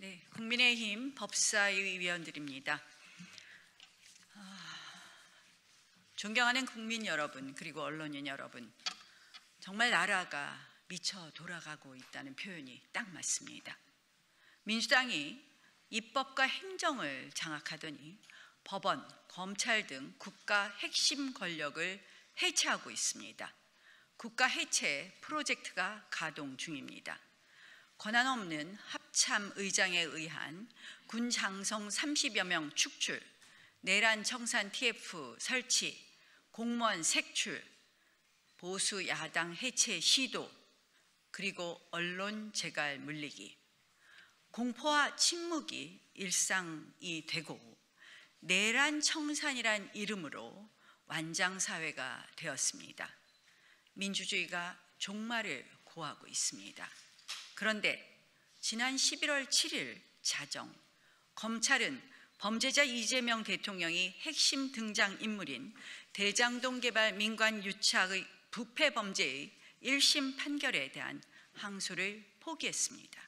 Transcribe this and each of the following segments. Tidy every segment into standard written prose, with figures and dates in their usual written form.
네, 국민의힘 법사위 위원들입니다. 존경하는 국민 여러분, 그리고 언론인 여러분, 정말 나라가 미쳐 돌아가고 있다는 표현이 딱 맞습니다. 민주당이 입법과 행정을 장악하더니 법원, 검찰 등 국가 핵심 권력을 해체하고 있습니다. 국가 해체 프로젝트가 가동 중입니다. 권한 없는 합참 의장에 의한 군 장성 30여 명 축출, 내란 청산 TF 설치, 공무원 색출, 보수 야당 해체 시도, 그리고 언론 재갈 물리기, 공포와 침묵이 일상이 되고 내란 청산이란 이름으로 완장사회가 되었습니다. 민주주의가 종말을 고하고 있습니다. 그런데 지난 11월 7일 자정, 검찰은 범죄자 이재명 대통령이 핵심 등장인물인 대장동 개발 민관 유착의 부패 범죄의 1심 판결에 대한 항소를 포기했습니다.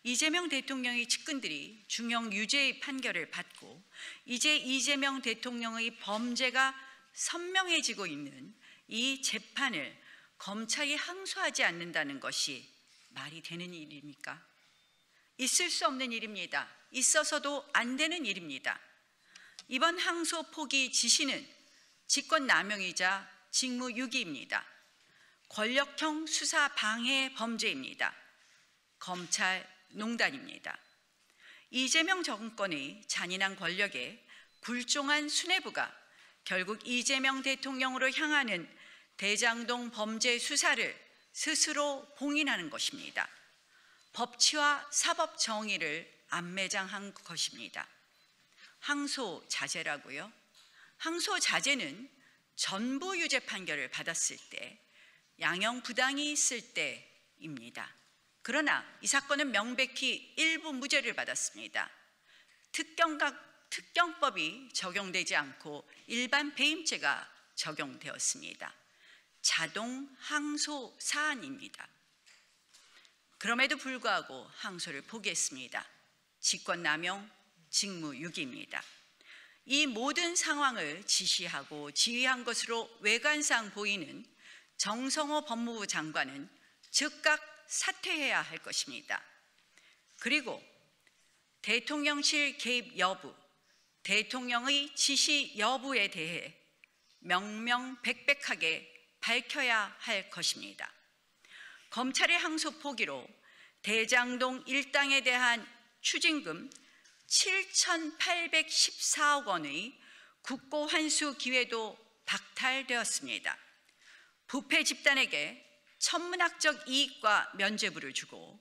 이재명 대통령의 측근들이 중형 유죄의 판결을 받고 이제 이재명 대통령의 범죄가 선명해지고 있는 이 재판을 검찰이 항소하지 않는다는 것이 말이 되는 일입니까? 있을 수 없는 일입니다. 있어서도 안 되는 일입니다. 이번 항소 포기 지시는 직권남용이자 직무유기입니다. 권력형 수사 방해 범죄입니다. 검찰 농단입니다. 이재명 정권의 잔인한 권력에 굴종한 수뇌부가 결국 이재명 대통령으로 향하는 대장동 범죄 수사를 스스로 봉인하는 것입니다. 법치와 사법 정의를 안매장한 것입니다. 항소 자제라고요? 항소 자제는 전부 유죄 판결을 받았을 때, 양형 부당이 있을 때입니다. 그러나 이 사건은 명백히 일부 무죄를 받았습니다. 특경법이 적용되지 않고 일반 배임죄가 적용되었습니다. 자동 항소 사안입니다. 그럼에도 불구하고 항소를 포기했습니다. 직권남용, 직무유기입니다. 이 모든 상황을 지시하고 지휘한 것으로 외관상 보이는 정성호 법무부 장관은 즉각 사퇴해야 할 것입니다. 그리고 대통령실 개입 여부, 대통령의 지시 여부에 대해 명명백백하게 밝혀야 할 것입니다. 검찰의 항소 포기로 대장동 일당에 대한 추징금 7,814억 원의 국고 환수 기회도 박탈되었습니다. 부패 집단에게 천문학적 이익과 면죄부를 주고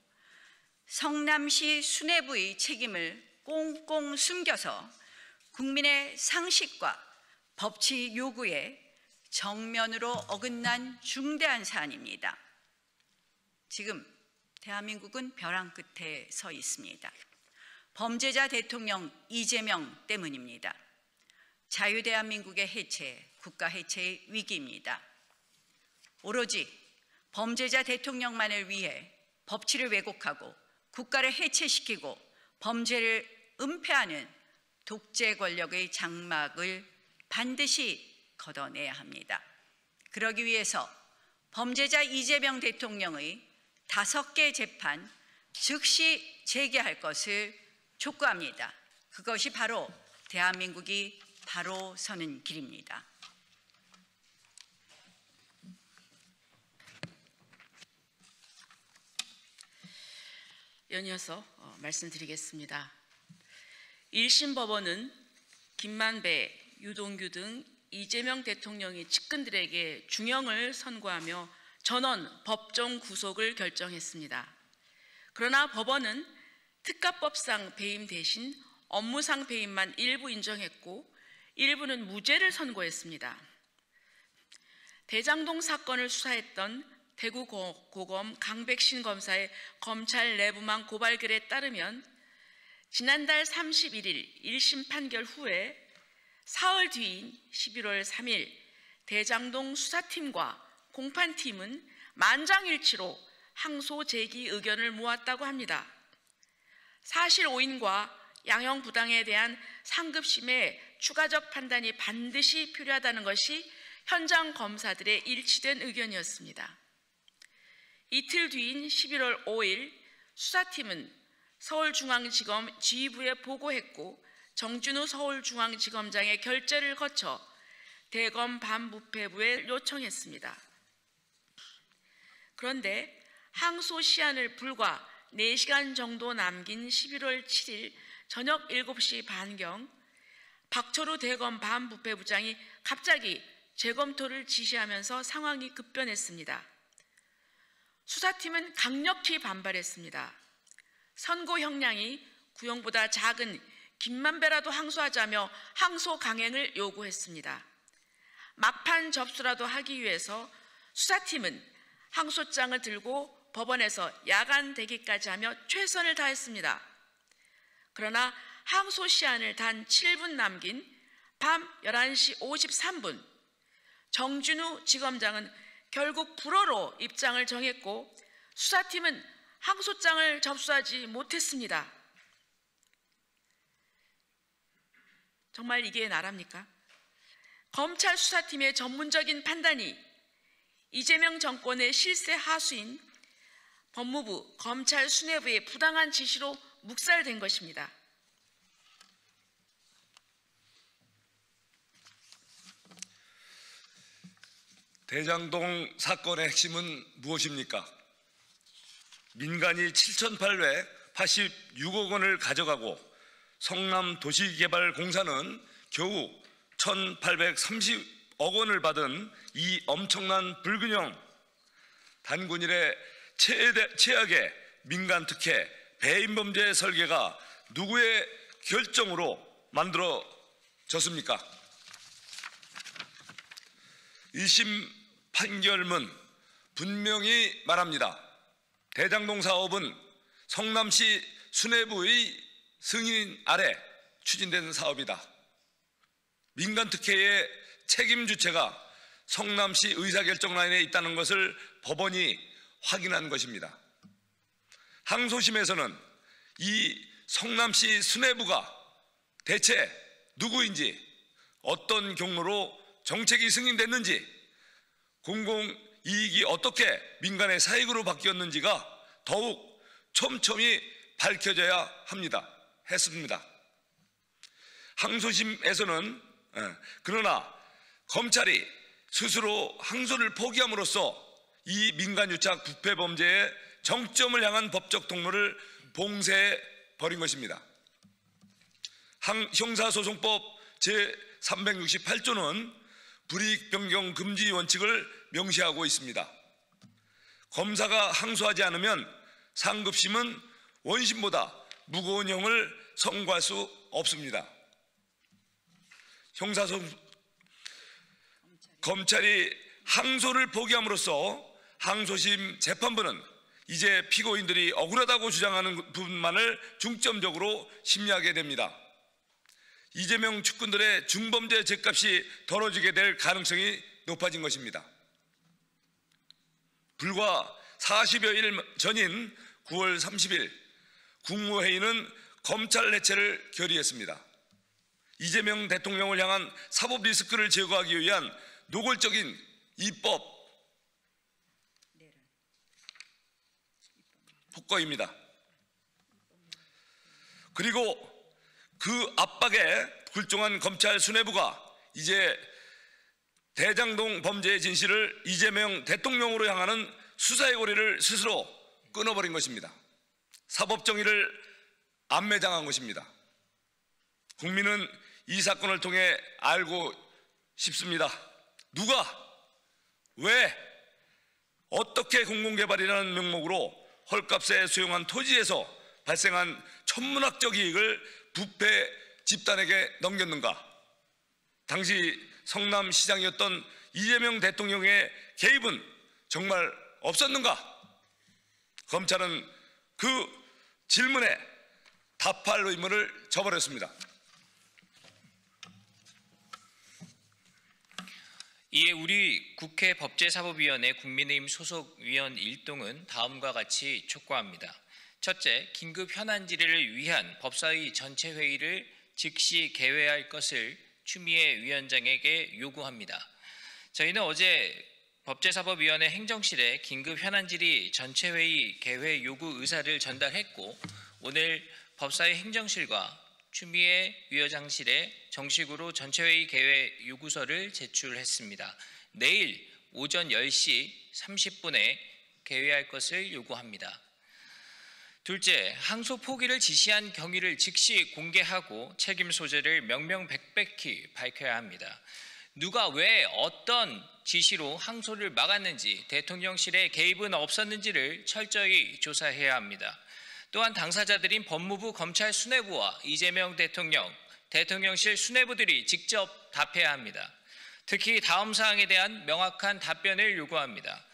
성남시 수뇌부의 책임을 꽁꽁 숨겨서 국민의 상식과 법치 요구에 정면으로 어긋난 중대한 사안입니다. 지금 대한민국은 벼랑 끝에 서 있습니다. 범죄자 대통령 이재명 때문입니다. 자유대한민국의 해체, 국가 해체의 위기입니다. 오로지 범죄자 대통령만을 위해 법치를 왜곡하고 국가를 해체시키고 범죄를 은폐하는 독재 권력의 장막을 반드시 걷어내야 합니다. 그러기 위해서 범죄자 이재명 대통령의 5개 재판 즉시 재개할 것을 촉구합니다. 그것이 바로 대한민국이 바로 서는 길입니다. 연이어서 말씀드리겠습니다. 1심 법원은 김만배, 유동규 등 이재명 대통령의 측근들에게 중형을 선고하며 전원 법정 구속을 결정했습니다. 그러나 법원은 특가법상 배임 대신 업무상 배임만 일부 인정했고 일부는 무죄를 선고했습니다. 대장동 사건을 수사했던 대구고검 강백신 검사의 검찰 내부망 고발글에 따르면 지난달 31일 1심 판결 후에 사흘 뒤인 11월 3일 대장동 수사팀과 공판팀은 만장일치로 항소 제기 의견을 모았다고 합니다. 사실 오인과 양형 부당에 대한 상급심의 추가적 판단이 반드시 필요하다는 것이 현장 검사들의 일치된 의견이었습니다. 이틀 뒤인 11월 5일 수사팀은 서울중앙지검 지휘부에 보고했고 정준우 서울중앙지검장의 결재를 거쳐 대검 반부패부에 요청했습니다. 그런데 항소 시한을 불과 4시간 정도 남긴 11월 7일 저녁 7시 반경 박철우 대검 반부패부장이 갑자기 재검토를 지시하면서 상황이 급변했습니다. 수사팀은 강력히 반발했습니다. 선고 형량이 구형보다 작은 김만배라도 항소하자며 항소 강행을 요구했습니다. 막판 접수라도 하기 위해서 수사팀은 항소장을 들고 법원에서 야간 대기까지 하며 최선을 다했습니다. 그러나 항소 시한을 단 7분 남긴 밤 11시 53분 정준우 지검장은 결국 불허로 입장을 정했고 수사팀은 항소장을 접수하지 못했습니다. 정말 이게 나랍니까? 검찰 수사팀의 전문적인 판단이 이재명 정권의 실세 하수인 법무부, 검찰 수뇌부의 부당한 지시로 묵살된 것입니다. 대장동 사건의 핵심은 무엇입니까? 민간이 7,886억 원을 가져가고 성남도시개발공사는 겨우 1,830억 원을 받은 이 엄청난 불균형, 단군 이래 최악의 민간 특혜 배임범죄 설계가 누구의 결정으로 만들어졌습니까? 1심 판결문 분명히 말합니다. 대장동 사업은 성남시 수뇌부의 승인 아래 추진된 사업이다. 민간 특혜의 책임 주체가 성남시 의사결정 라인에 있다는 것을 법원이 확인한 것입니다. 항소심에서는 이 성남시 수뇌부가 대체 누구인지, 어떤 경로로 정책이 승인됐는지, 공공이익이 어떻게 민간의 사익으로 바뀌었는지가 더욱 촘촘히 밝혀져야 했습니다. 항소심에서는 그러나 검찰이 스스로 항소를 포기함으로써 이 민간유착 부패 범죄의 정점을 향한 법적 통로를 봉쇄해 버린 것입니다. 형사소송법 제368조는 불이익 변경 금지 원칙을 명시하고 있습니다. 검사가 항소하지 않으면 상급심은 원심보다 무거운 형을 선고할 수 없습니다. 검찰이 항소를 포기함으로써 항소심 재판부는 이제 피고인들이 억울하다고 주장하는 부분만을 중점적으로 심리하게 됩니다. 이재명 측근들의 중범죄 죗값이 덜어지게 될 가능성이 높아진 것입니다. 불과 40여일 전인 9월 30일 국무회의는 검찰 해체를 결의했습니다. 이재명 대통령을 향한 사법 리스크를 제거하기 위한 노골적인 입법 폭거입니다. 그리고 그 압박에 굴종한 검찰 수뇌부가 이제 대장동 범죄의 진실을 이재명 대통령으로 향하는 수사의 고리를 스스로 끊어버린 것입니다. 사법정의를 암매장한 것입니다. 국민은 이 사건을 통해 알고 싶습니다. 누가, 왜, 어떻게 공공개발이라는 명목으로 헐값에 수용한 토지에서 발생한 천문학적 이익을 부패 집단에게 넘겼는가? 당시 성남시장이었던 이재명 대통령의 개입은 정말 없었는가? 검찰은 그 질문에 답할 의무를 져버렸습니다. 이에 우리 국회 법제사법위원회 국민의힘 소속 위원 일동은 다음과 같이 촉구합니다. 첫째, 긴급 현안 질의를 위한 법사위 전체 회의를 즉시 개회할 것을 추미애 위원장에게 요구합니다. 저희는 어제 법제사법위원회 행정실에 긴급 현안 질의 전체 회의 개회 요구 의사를 전달했고, 오늘 법사위 행정실과 추미애 위원장실에 정식으로 전체 회의 개회 요구서를 제출했습니다. 내일 오전 10시 30분에 개회할 것을 요구합니다. 둘째, 항소 포기를 지시한 경위를 즉시 공개하고 책임 소재를 명명백백히 밝혀야 합니다. 누가 왜 어떤 지시로 항소를 막았는지, 대통령실의 개입은 없었는지를 철저히 조사해야 합니다. 또한 당사자들인 법무부, 검찰 수뇌부와 이재명 대통령, 대통령실 수뇌부들이 직접 답해야 합니다. 특히 다음 사항에 대한 명확한 답변을 요구합니다.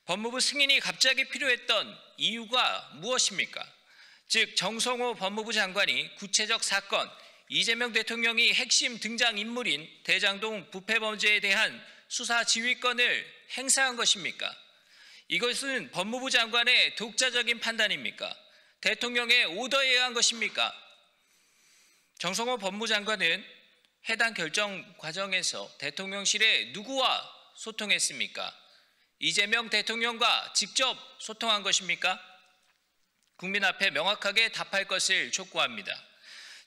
법무부 승인이 갑자기 필요했던 이유가 무엇입니까? 즉, 정성호 법무부 장관이 구체적 사건, 이재명 대통령이 핵심 등장인물인 대장동 부패 범죄에 대한 수사 지휘권을 행사한 것입니까? 이것은 법무부 장관의 독자적인 판단입니까? 대통령의 오더에 의한 것입니까? 정성호 법무부 장관은 해당 결정 과정에서 대통령실에 누구와 소통했습니까? 이재명 대통령과 직접 소통한 것입니까? 국민 앞에 명확하게 답할 것을 촉구합니다.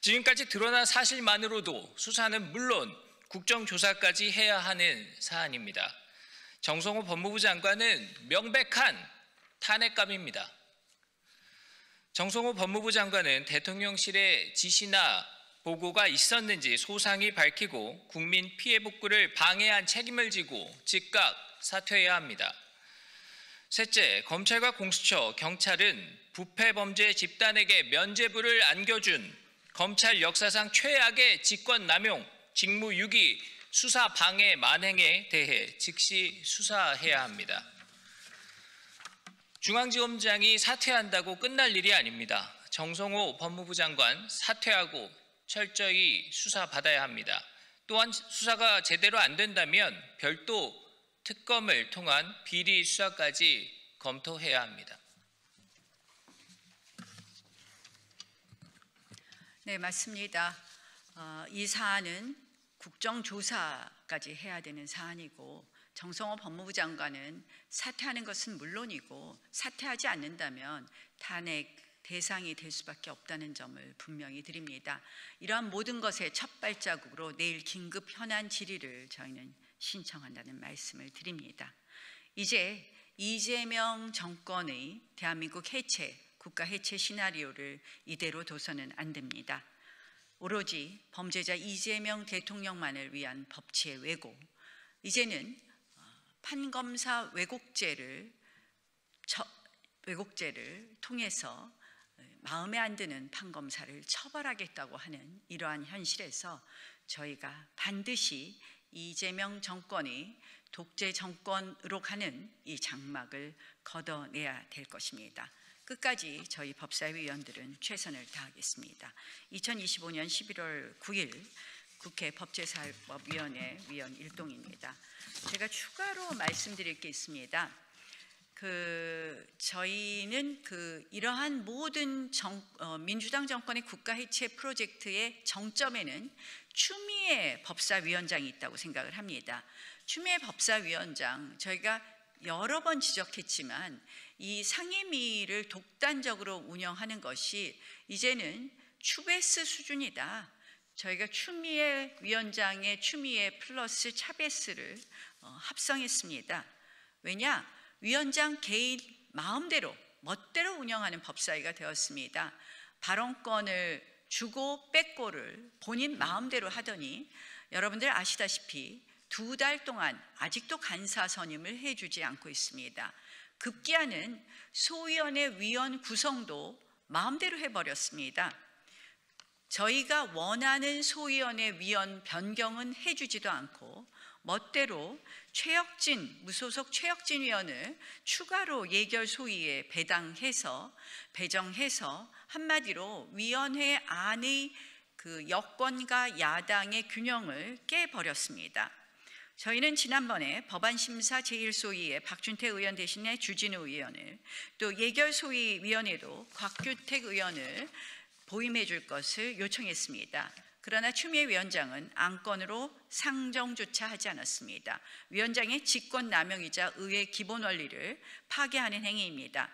지금까지 드러난 사실만으로도 수사는 물론 국정조사까지 해야 하는 사안입니다. 정성호 법무부 장관은 명백한 탄핵감입니다. 정성호 법무부 장관은 대통령실의 지시나 보고가 있었는지 소상히 밝히고 국민 피해 복구를 방해한 책임을 지고 즉각 사퇴해야 합니다. 셋째, 검찰과 공수처, 경찰은 부패 범죄 집단에게 면죄부를 안겨준 검찰 역사상 최악의 직권 남용, 직무유기, 수사 방해 만행에 대해 즉시 수사해야 합니다. 중앙지검장이 사퇴한다고 끝날 일이 아닙니다. 정성호 법무부 장관 사퇴하고 철저히 수사받아야 합니다. 또한 수사가 제대로 안 된다면 별도 특검을 통한 비리 수사까지 검토해야 합니다. 네, 맞습니다. 이 사안은 국정조사까지 해야 되는 사안이고, 정성호 법무부 장관은 사퇴하는 것은 물론이고 사퇴하지 않는다면 탄핵 대상이 될 수밖에 없다는 점을 분명히 드립니다. 이러한 모든 것의 첫 발자국으로 내일 긴급 현안 질의를 저희는 신청한다는 말씀을 드립니다. 이제 이재명 정권의 대한민국 해체, 국가 해체 시나리오를 이대로 둬서는 안 됩니다. 오로지 범죄자 이재명 대통령만을 위한 법치의 왜곡, 이제는 판검사 왜곡죄를 통해서 마음에 안 드는 판검사를 처벌하겠다고 하는 이러한 현실에서 저희가 반드시 이재명 정권이 독재 정권으로 가는 이 장막을 걷어내야 될 것입니다. 끝까지 저희 법사위 위원들은 최선을 다하겠습니다. 2025년 11월 9일 국회 법제사법위원회 위원 일동입니다. 제가 추가로 말씀드릴 게 있습니다. 저희는 이러한 모든 민주당 정권의 국가 해체 프로젝트의 정점에는 추미애 법사위원장이 있다고 생각을 합니다. 추미애 법사위원장, 저희가 여러 번 지적했지만 이 상임위를 독단적으로 운영하는 것이 이제는 추베스 수준이다. 저희가 추미애 위원장의 추미애 플러스 차베스를 합성했습니다. 왜냐? 위원장 개인 마음대로 멋대로 운영하는 법사위가 되었습니다. 발언권을 주고 뺏고를 본인 마음대로 하더니 여러분들 아시다시피 2달 동안 아직도 간사 선임을 해주지 않고 있습니다. 급기야는 소위원회 위원 구성도 마음대로 해버렸습니다. 저희가 원하는 소위원회 위원 변경은 해주지도 않고 멋대로 무소속 최혁진 위원을 추가로 예결 소위에 배정해서 한마디로 위원회 안의 여권과 야당의 균형을 깨버렸습니다. 저희는 지난번에 법안심사 제1소위에 박준태 의원 대신에 주진우 의원을, 또 예결소위위원회도 곽규택 의원을 보임해 줄 것을 요청했습니다. 그러나 추미애 위원장은 안건으로 상정조차 하지 않았습니다. 위원장의 직권남용이자 의회 기본 원리를 파괴하는 행위입니다.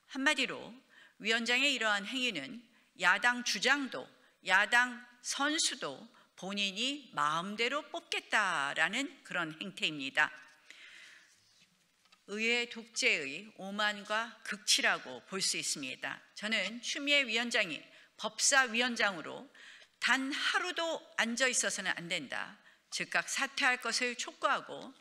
한마디로 위원장의 이러한 행위는 야당 주장도, 야당 선수도 본인이 마음대로 뽑겠다라는 그런 행태입니다. 의회 독재의 오만과 극치라고 볼 수 있습니다. 저는 추미애 위원장이 법사위원장으로 단 하루도 앉아 있어서는 안 된다, 즉각 사퇴할 것을 촉구하고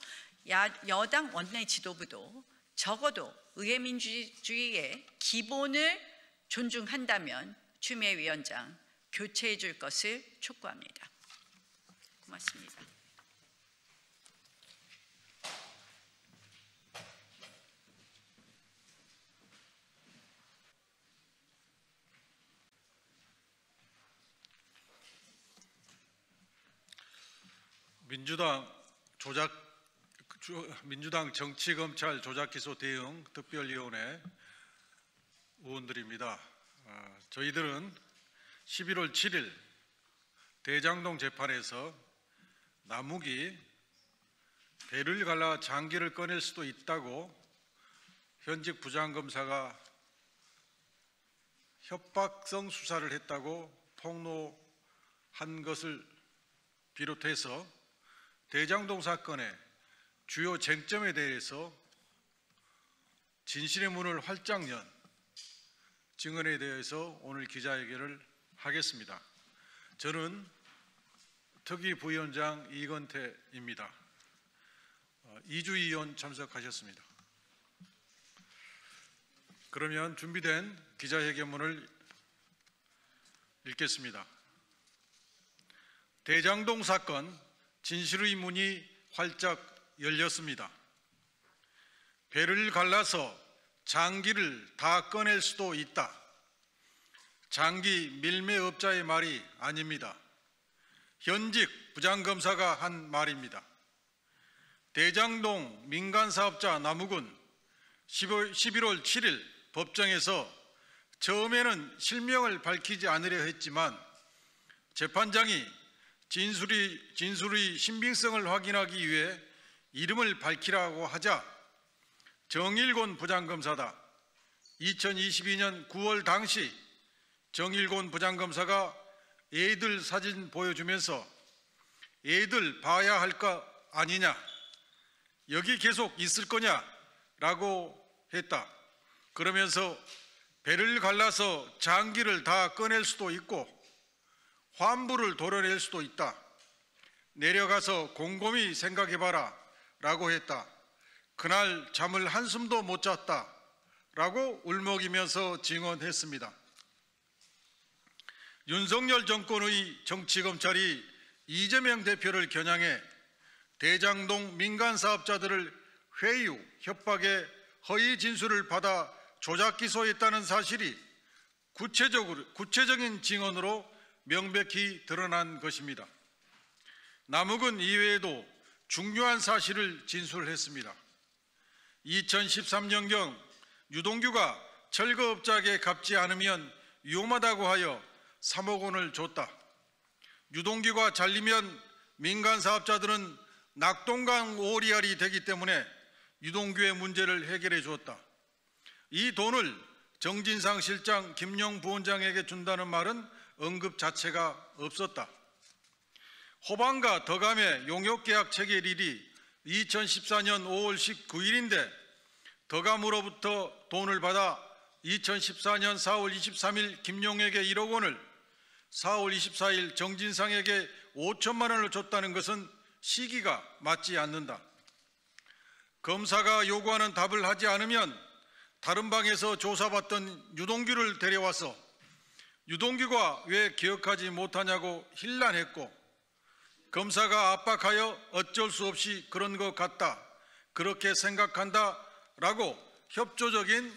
여당 원내 지도부도 적어도 의회 민주주의의 기본을 존중한다면 추미애 위원장 교체해 줄 것을 촉구합니다. 고맙습니다. 민주당 정치검찰 조작기소 대응 특별위원회 의원들입니다. 저희들은 11월 7일 대장동 재판에서 남욱이 배를 갈라 장기를 꺼낼 수도 있다고 현직 부장검사가 협박성 수사를 했다고 폭로한 것을 비롯해서 대장동 사건의 주요 쟁점에 대해서 진실의 문을 활짝 연 증언에 대해서 오늘 기자회견을 하겠습니다. 저는 특위부위원장 이건태입니다. 이주희 의원 참석하셨습니다. 그러면 준비된 기자회견문을 읽겠습니다. 대장동 사건 진실의 문이 활짝 열렸습니다. 배를 갈라서 장기를 다 꺼낼 수도 있다. 장기 밀매업자의 말이 아닙니다. 현직 부장검사가 한 말입니다. 대장동 민간사업자 남욱은 11월 7일 법정에서 처음에는 실명을 밝히지 않으려 했지만 재판장이 진술의 신빙성을 확인하기 위해 이름을 밝히라고 하자 정일곤 부장검사다. 2022년 9월 당시 정일곤 부장검사가 애들 사진 보여주면서 애들 봐야 할 거 아니냐, 여기 계속 있을 거냐 라고 했다. 그러면서 배를 갈라서 장기를 다 꺼낼 수도 있고 환부를 도려낼 수도 있다. 내려가서 곰곰이 생각해봐라 라고 했다. 그날 잠을 한숨도 못 잤다 라고 울먹이면서 증언했습니다. 윤석열 정권의 정치검찰이 이재명 대표를 겨냥해 대장동 민간사업자들을 회유, 협박에 허위 진술을 받아 조작 기소했다는 사실이 구체적인 증언으로 명백히 드러난 것입니다. 남욱은 이외에도 중요한 사실을 진술했습니다. 2013년경 유동규가 철거업자에게 갚지 않으면 위험하다고 하여 3억 원을 줬다. 유동규가 잘리면 민간사업자들은 낙동강 오리알이 되기 때문에 유동규의 문제를 해결해 주었다. 이 돈을 정진상 실장, 김용 부원장에게 준다는 말은 언급 자체가 없었다. 호반과 덕암의 용역계약 체결일이 2014년 5월 19일인데 덕암으로부터 돈을 받아 2014년 4월 23일 김용에게 1억 원을, 4월 24일 정진상에게 5천만 원을 줬다는 것은 시기가 맞지 않는다. 검사가 요구하는 답을 하지 않으면 다른 방에서 조사받던 유동규를 데려와서 유동규가 왜 기억하지 못하냐고 힐난했고 검사가 압박하여 어쩔 수 없이 그런 것 같다, 그렇게 생각한다 라고 협조적인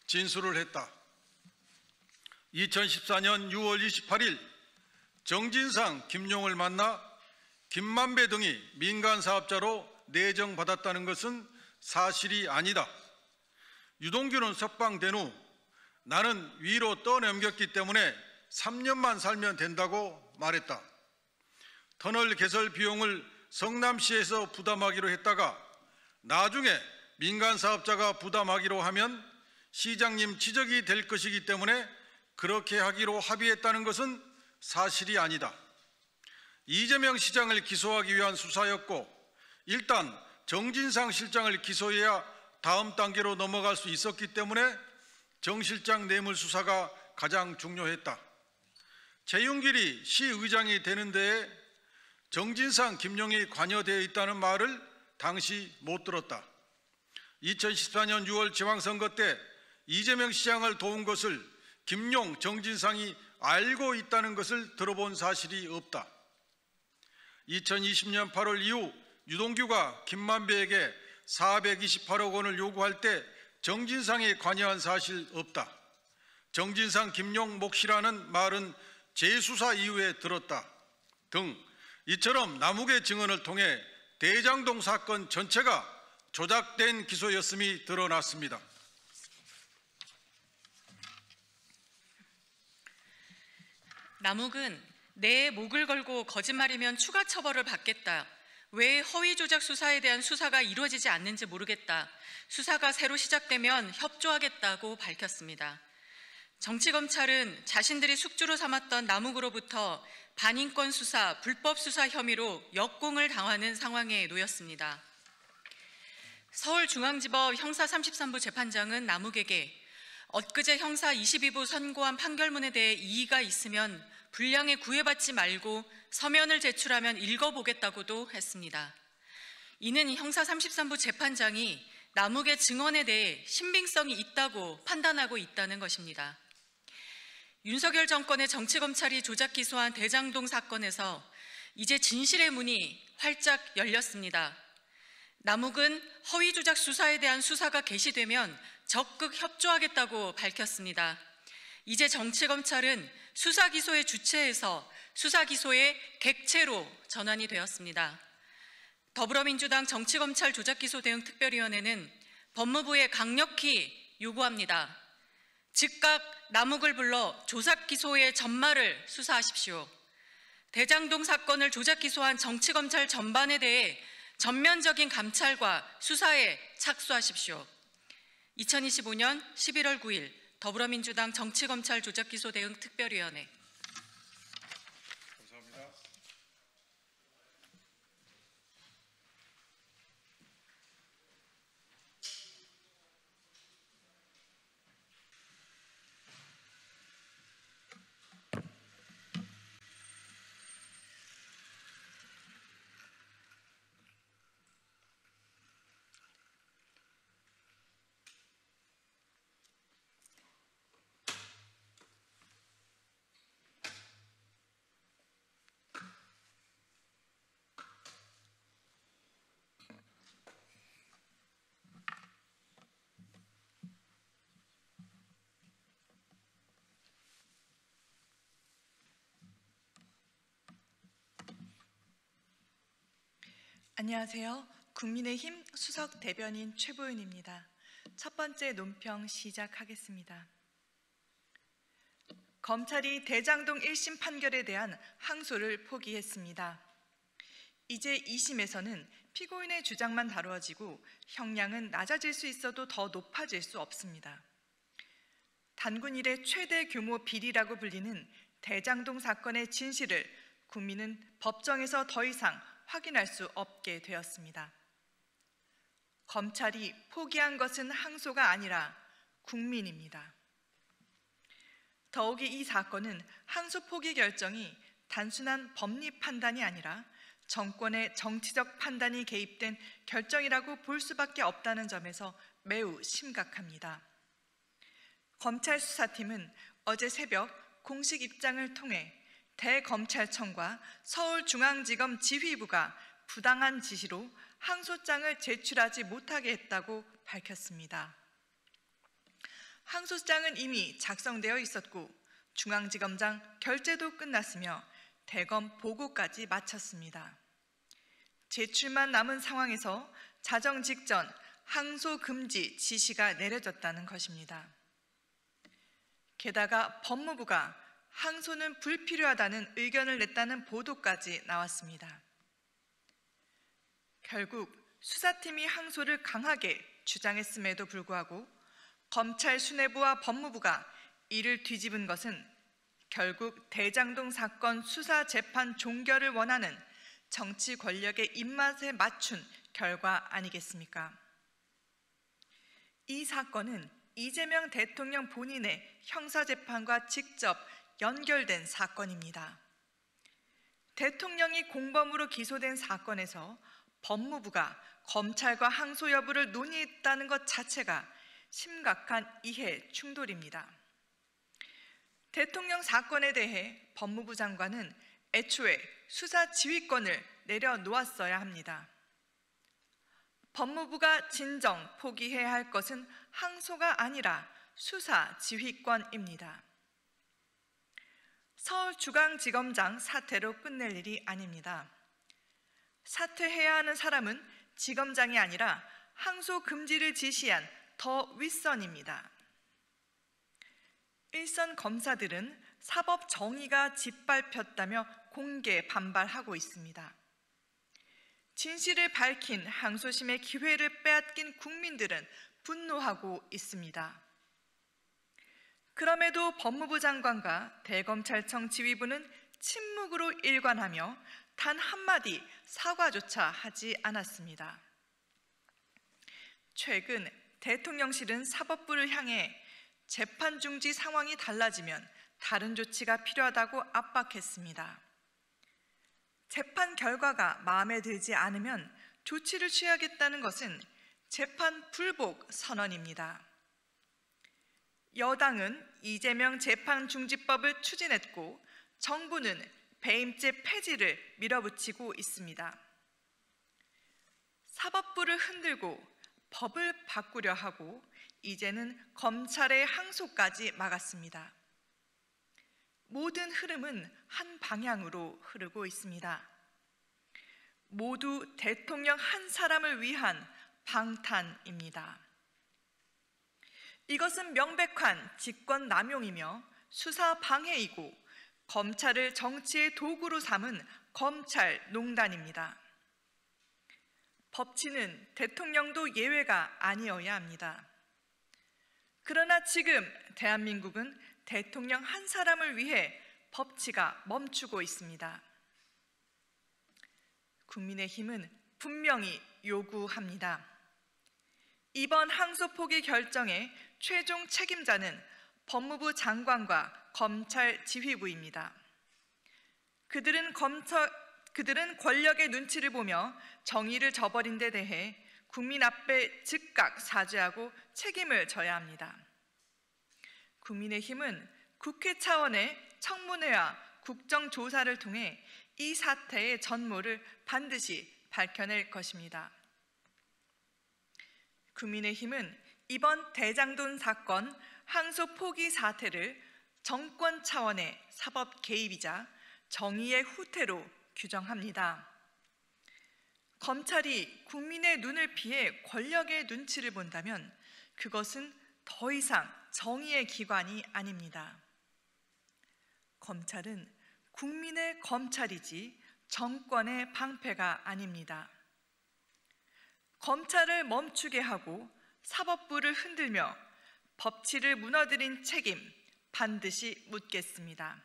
진술을 했다. 2014년 6월 28일 정진상, 김용을 만나 김만배 등이 민간 사업자로 내정받았다는 것은 사실이 아니다. 유동규는 석방된 후 나는 위로 떠넘겼기 때문에 3년만 살면 된다고 말했다. 터널 개설 비용을 성남시에서 부담하기로 했다가 나중에 민간 사업자가 부담하기로 하면 시장님 지적이 될 것이기 때문에 그렇게 하기로 합의했다는 것은 사실이 아니다. 이재명 시장을 기소하기 위한 수사였고 일단 정진상 실장을 기소해야 다음 단계로 넘어갈 수 있었기 때문에 정 실장 뇌물 수사가 가장 중요했다. 최윤길이 시의장이 되는 데에 정진상, 김용이 관여되어 있다는 말을 당시 못 들었다. 2014년 6월 지방선거 때 이재명 시장을 도운 것을 김용, 정진상이 알고 있다는 것을 들어본 사실이 없다. 2020년 8월 이후 유동규가 김만배에게 428억 원을 요구할 때 정진상이 관여한 사실 없다. 정진상, 김용 몫이라는 말은 재수사 이후에 들었다. 등 이처럼 남욱의 증언을 통해 대장동 사건 전체가 조작된 기소였음이 드러났습니다. 남욱은 내 목을 걸고 거짓말이면 추가 처벌을 받겠다. 왜 허위 조작 수사에 대한 수사가 이루어지지 않는지 모르겠다. 수사가 새로 시작되면 협조하겠다고 밝혔습니다. 정치검찰은 자신들이 숙주로 삼았던 남욱으로부터 반인권 수사, 불법 수사 혐의로 역공을 당하는 상황에 놓였습니다. 서울중앙지법 형사 33부 재판장은 남욱에게 엊그제 형사 22부 선고한 판결문에 대해 이의가 있으면 불량에 구애받지 말고 서면을 제출하면 읽어보겠다고도 했습니다. 이는 형사 33부 재판장이 남욱의 증언에 대해 신빙성이 있다고 판단하고 있다는 것입니다. 윤석열 정권의 정치검찰이 조작 기소한 대장동 사건에서 이제 진실의 문이 활짝 열렸습니다. 남욱은 허위 조작 수사에 대한 수사가 개시되면 적극 협조하겠다고 밝혔습니다. 이제 정치검찰은 수사기소의 주체에서 수사기소의 객체로 전환이 되었습니다. 더불어민주당 정치검찰 조작기소 대응 특별위원회는 법무부에 강력히 요구합니다. 즉각 남욱을 불러 조작기소의 전말을 수사하십시오. 대장동 사건을 조작기소한 정치검찰 전반에 대해 전면적인 감찰과 수사에 착수하십시오. 2025년 11월 9일 더불어민주당 정치검찰 조작기소 대응 특별위원회. 감사합니다. 안녕하세요. 국민의힘 수석 대변인 최보윤입니다. 첫 번째 논평 시작하겠습니다. 검찰이 대장동 1심 판결에 대한 항소를 포기했습니다. 이제 2심에서는 피고인의 주장만 다루어지고 형량은 낮아질 수 있어도 더 높아질 수 없습니다. 단군 이래 최대 규모 비리라고 불리는 대장동 사건의 진실을 국민은 법정에서 더 이상 확인할 수 없게 되었습니다. 검찰이 포기한 것은 항소가 아니라 국민입니다. 더욱이 이 사건은 항소 포기 결정이 단순한 법리 판단이 아니라 정권의 정치적 판단이 개입된 결정이라고 볼 수밖에 없다는 점에서 매우 심각합니다. 검찰 수사팀은 어제 새벽 공식 입장을 통해 대검찰청과 서울중앙지검 지휘부가 부당한 지시로 항소장을 제출하지 못하게 했다고 밝혔습니다. 항소장은 이미 작성되어 있었고 중앙지검장 결재도 끝났으며 대검 보고까지 마쳤습니다. 제출만 남은 상황에서 자정 직전 항소 금지 지시가 내려졌다는 것입니다. 게다가 법무부가 항소는 불필요하다는 의견을 냈다는 보도까지 나왔습니다. 결국 수사팀이 항소를 강하게 주장했음에도 불구하고 검찰 수뇌부와 법무부가 이를 뒤집은 것은 결국 대장동 사건 수사 재판 종결을 원하는 정치 권력의 입맛에 맞춘 결과 아니겠습니까? 이 사건은 이재명 대통령 본인의 형사재판과 직접 연결된 사건입니다. 대통령이 공범으로 기소된 사건에서 법무부가 검찰과 항소 여부를 논의했다는 것 자체가 심각한 이해 충돌입니다. 대통령 사건에 대해 법무부 장관은 애초에 수사 지휘권을 내려놓았어야 합니다. 법무부가 진정 포기해야 할 것은 항소가 아니라 수사 지휘권입니다. 서울중앙지검장 사퇴로 끝낼 일이 아닙니다. 사퇴해야 하는 사람은 지검장이 아니라 항소 금지를 지시한 더 윗선입니다. 일선 검사들은 사법 정의가 짓밟혔다며 공개 반발하고 있습니다. 진실을 밝힌 항소심의 기회를 빼앗긴 국민들은 분노하고 있습니다. 그럼에도 법무부 장관과 대검찰청 지휘부는 침묵으로 일관하며 단 한마디 사과조차 하지 않았습니다. 최근 대통령실은 사법부를 향해 재판 중지 상황이 달라지면 다른 조치가 필요하다고 압박했습니다. 재판 결과가 마음에 들지 않으면 조치를 취하겠다는 것은 재판 불복 선언입니다. 여당은 이재명 재판중지법을 추진했고 정부는 배임죄 폐지를 밀어붙이고 있습니다. 사법부를 흔들고 법을 바꾸려 하고 이제는 검찰의 항소까지 막았습니다. 모든 흐름은 한 방향으로 흐르고 있습니다. 모두 대통령 한 사람을 위한 방탄입니다. 이것은 명백한 직권 남용이며 수사 방해이고 검찰을 정치의 도구로 삼은 검찰 농단입니다. 법치는 대통령도 예외가 아니어야 합니다. 그러나 지금 대한민국은 대통령 한 사람을 위해 법치가 멈추고 있습니다. 국민의힘은 분명히 요구합니다. 이번 항소 포기 결정의 최종 책임자는 법무부 장관과 검찰 지휘부입니다. 그들은 권력의 눈치를 보며 정의를 저버린 데 대해 국민 앞에 즉각 사죄하고 책임을 져야 합니다. 국민의힘은 국회 차원의 청문회와 국정조사를 통해 이 사태의 전모를 반드시 밝혀낼 것입니다. 국민의힘은 이번 대장동 사건 항소 포기 사태를 정권 차원의 사법 개입이자 정의의 후퇴로 규정합니다. 검찰이 국민의 눈을 피해 권력의 눈치를 본다면 그것은 더 이상 정의의 기관이 아닙니다. 검찰은 국민의 검찰이지 정권의 방패가 아닙니다. 검찰을 멈추게 하고 사법부를 흔들며 법치를 무너뜨린 책임 반드시 묻겠습니다.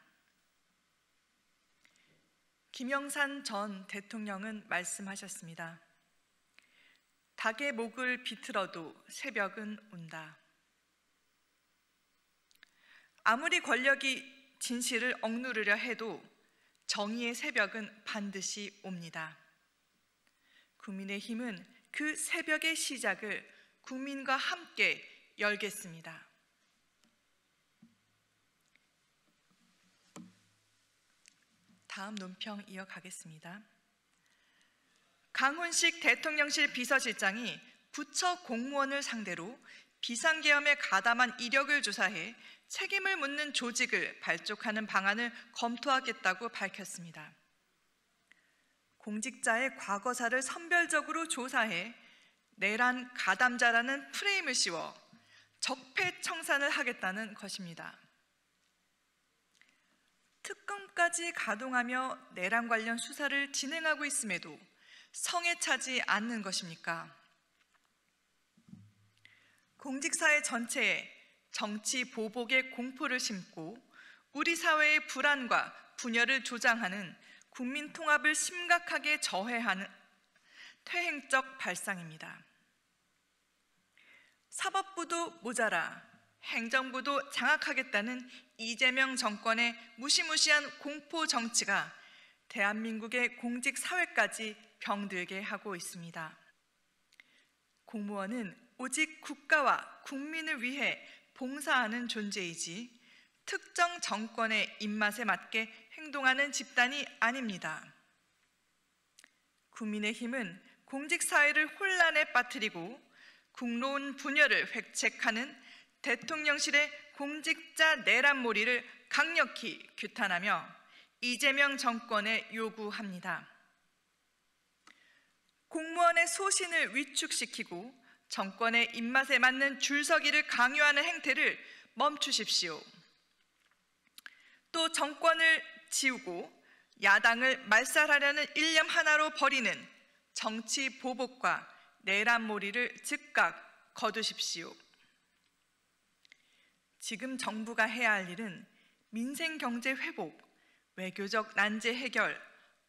김영삼 전 대통령은 말씀하셨습니다. 닭의 목을 비틀어도 새벽은 온다. 아무리 권력이 진실을 억누르려 해도 정의의 새벽은 반드시 옵니다. 국민의힘은 그 새벽의 시작을 국민과 함께 열겠습니다. 다음 논평 이어가겠습니다. 강훈식 대통령실 비서실장이 부처 공무원을 상대로 비상계엄에 가담한 이력을 조사해 책임을 묻는 조직을 발족하는 방안을 검토하겠다고 밝혔습니다. 공직자의 과거사를 선별적으로 조사해 내란 가담자라는 프레임을 씌워 적폐청산을 하겠다는 것입니다. 특검까지 가동하며 내란 관련 수사를 진행하고 있음에도 성에 차지 않는 것입니까? 공직사회 전체에 정치 보복의 공포를 심고 우리 사회의 불안과 분열을 조장하는 국민 통합을 심각하게 저해하는 퇴행적 발상입니다. 사법부도 모자라 행정부도 장악하겠다는 이재명 정권의 무시무시한 공포 정치가 대한민국의 공직 사회까지 병들게 하고 있습니다. 공무원은 오직 국가와 국민을 위해 봉사하는 존재이지 특정 정권의 입맛에 맞게 행동하는 집단이 아닙니다. 국민의힘은 공직사회를 혼란에 빠뜨리고 국론 분열을 획책하는 대통령실의 공직자 내란몰이를 강력히 규탄하며 이재명 정권에 요구합니다. 공무원의 소신을 위축시키고 정권의 입맛에 맞는 줄서기를 강요하는 행태를 멈추십시오. 또 정권을 지우고 야당을 말살하려는 일념 하나로 벌이는 정치 보복과 내란몰이를 즉각 거두십시오. 지금 정부가 해야 할 일은 민생 경제 회복, 외교적 난제 해결,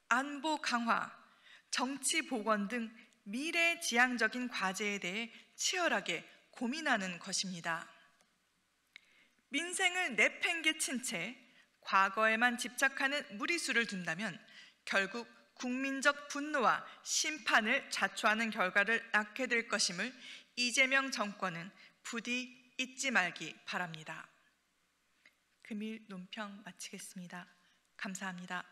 안보 강화, 정치 복원 등 미래지향적인 과제에 대해 치열하게 고민하는 것입니다. 민생을 내팽개친 채 과거에만 집착하는 무리수를 둔다면 결국 국민적 분노와 심판을 자초하는 결과를 낳게 될 것임을 이재명 정권은 부디 잊지 말기 바랍니다. 금일 논평 마치겠습니다. 감사합니다.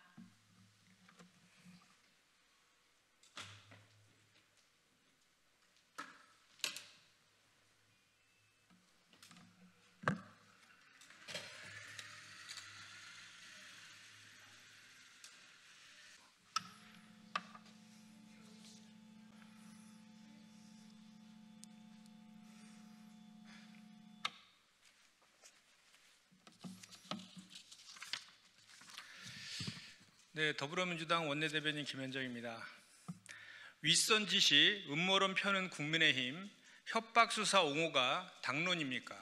네, 더불어민주당 원내대변인 김현정입니다. 윗선 지시 음모론 펴는 국민의힘 협박수사 옹호가 당론입니까?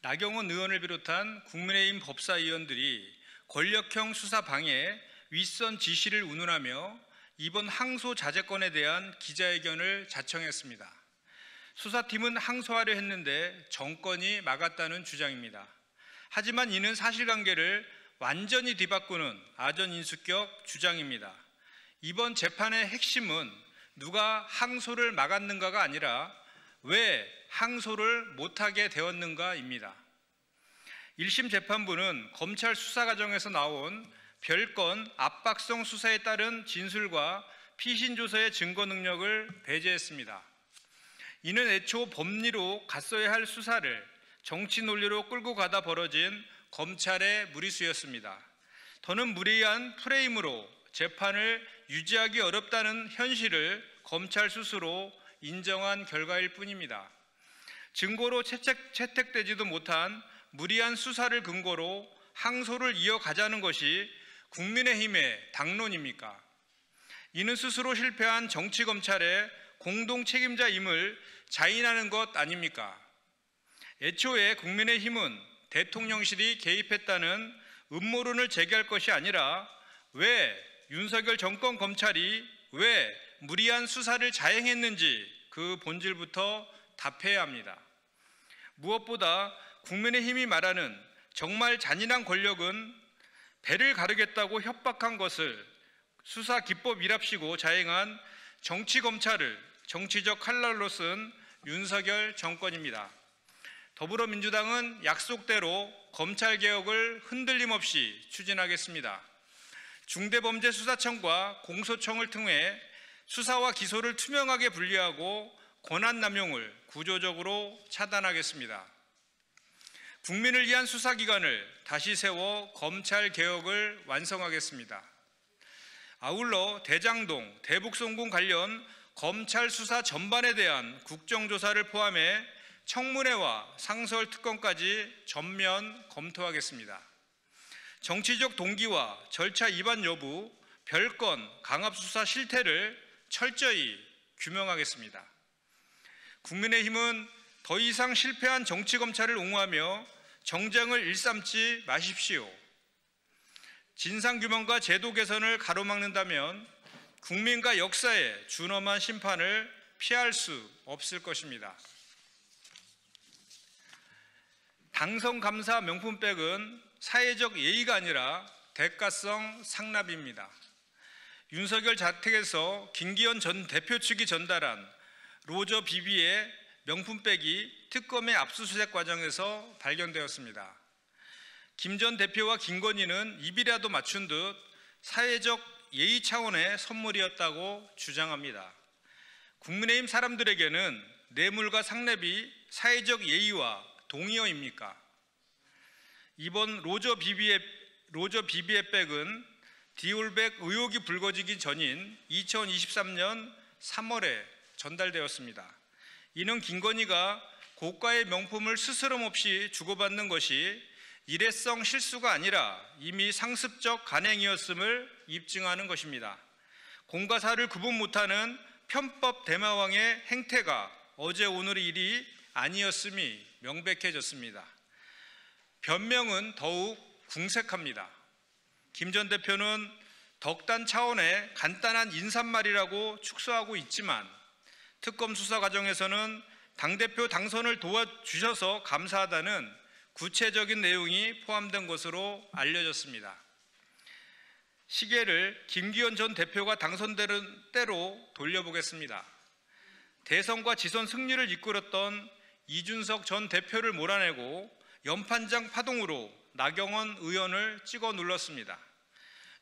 나경원 의원을 비롯한 국민의힘 법사위원들이 권력형 수사 방해 윗선 지시를 운운하며 이번 항소 자제권에 대한 기자회견을 자청했습니다. 수사팀은 항소하려 했는데 정권이 막았다는 주장입니다. 하지만 이는 사실관계를 완전히 뒤바꾸는 아전인수격 주장입니다. 이번 재판의 핵심은 누가 항소를 막았는가가 아니라 왜 항소를 못하게 되었는가입니다. 1심 재판부는 검찰 수사 과정에서 나온 별건 압박성 수사에 따른 진술과 피신조서의 증거 능력을 배제했습니다. 이는 애초 법리로 갔어야 할 수사를 정치 논리로 끌고 가다 벌어진 검찰의 무리수였습니다. 더는 무리한 프레임으로 재판을 유지하기 어렵다는 현실을 검찰 스스로 인정한 결과일 뿐입니다. 증거로 채택되지도 못한 무리한 수사를 근거로 항소를 이어가자는 것이 국민의힘의 당론입니까? 이는 스스로 실패한 정치검찰의 공동 책임자임을 자인하는 것 아닙니까? 애초에 국민의힘은 대통령실이 개입했다는 음모론을 제기할 것이 아니라 왜 윤석열 정권 검찰이 왜 무리한 수사를 자행했는지 그 본질부터 답해야 합니다. 무엇보다 국민의힘이 말하는 정말 잔인한 권력은 배를 가르겠다고 협박한 것을 수사 기법이랍시고 자행한 정치검찰을 정치적 칼날로 쓴 윤석열 정권입니다. 더불어민주당은 약속대로 검찰개혁을 흔들림 없이 추진하겠습니다. 중대범죄수사청과 공소청을 통해 수사와 기소를 투명하게 분리하고 권한남용을 구조적으로 차단하겠습니다. 국민을 위한 수사기관을 다시 세워 검찰개혁을 완성하겠습니다. 아울러 대장동, 대북송금 관련 검찰 수사 전반에 대한 국정조사를 포함해 청문회와 상설특검까지 전면 검토하겠습니다. 정치적 동기와 절차 위반 여부, 별건, 강압수사 실태를 철저히 규명하겠습니다. 국민의힘은 더 이상 실패한 정치검찰을 옹호하며 정쟁을 일삼지 마십시오. 진상규명과 제도 개선을 가로막는다면 국민과 역사의 준엄한 심판을 피할 수 없을 것입니다. 당선감사 명품백은 사회적 예의가 아니라 대가성 상납입니다. 윤석열 자택에서 김기현 전 대표 측이 전달한 로저 비비의 명품백이 특검의 압수수색 과정에서 발견되었습니다. 김 전 대표와 김건희는 입이라도 맞춘 듯 사회적 예의 차원의 선물이었다고 주장합니다. 국민의힘 사람들에게는 뇌물과 상납이 사회적 예의와 동의어입니까? 이번 로저 비비의 백은 디올백 의혹이 불거지기 전인 2023년 3월에 전달되었습니다. 이는 김건희가 고가의 명품을 스스럼 없이 주고받는 것이 일회성 실수가 아니라 이미 상습적 간행이었음을 입증하는 것입니다. 공과 사를 구분 못하는 편법 대마왕의 행태가 어제 오늘의 일이 아니었음이 명백해졌습니다. 변명은 더욱 궁색합니다. 김 전 대표는 덕단 차원의 간단한 인사말이라고 축소하고 있지만 특검 수사 과정에서는 당대표 당선을 도와주셔서 감사하다는 구체적인 내용이 포함된 것으로 알려졌습니다. 시계를 김기현 전 대표가 당선되는 때로 돌려보겠습니다. 대선과 지선 승리를 이끌었던 이준석 전 대표를 몰아내고 연판장 파동으로 나경원 의원을 찍어 눌렀습니다.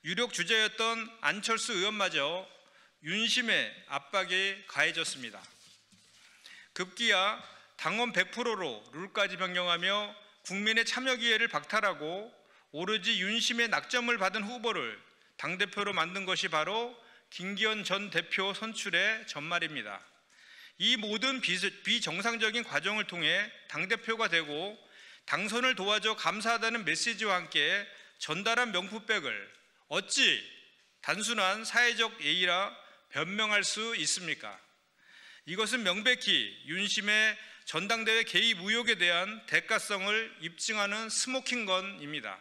유력 주자였던 안철수 의원마저 윤심의 압박이 가해졌습니다. 급기야 당원 100%로 룰까지 변경하며 국민의 참여 기회를 박탈하고 오로지 윤심의 낙점을 받은 후보를 당대표로 만든 것이 바로 김기현 전 대표 선출의 전말입니다. 이 모든 비정상적인 과정을 통해 당대표가 되고 당선을 도와줘 감사하다는 메시지와 함께 전달한 명품백을 어찌 단순한 사회적 예의라 변명할 수 있습니까? 이것은 명백히 윤심의 전당대회 개입 의혹에 대한 대가성을 입증하는 스모킹건입니다.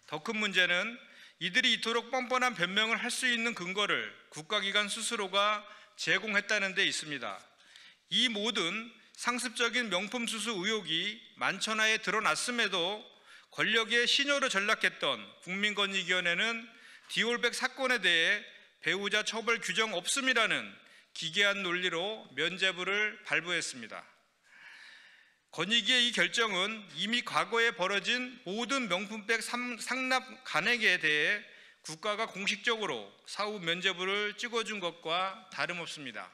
더 큰 문제는 이들이 이토록 뻔뻔한 변명을 할 수 있는 근거를 국가기관 스스로가 제공했다는 데 있습니다. 이 모든 상습적인 명품 수수 의혹이 만천하에 드러났음에도 권력의 신여로 전락했던 국민권익위원회는 디올백 사건에 대해 배우자 처벌 규정 없음이라는 기괴한 논리로 면죄부를 발부했습니다. 권익위의 이 결정은 이미 과거에 벌어진 모든 명품백 상납 간행에 대해 국가가 공식적으로 사후 면죄부를 찍어준 것과 다름없습니다.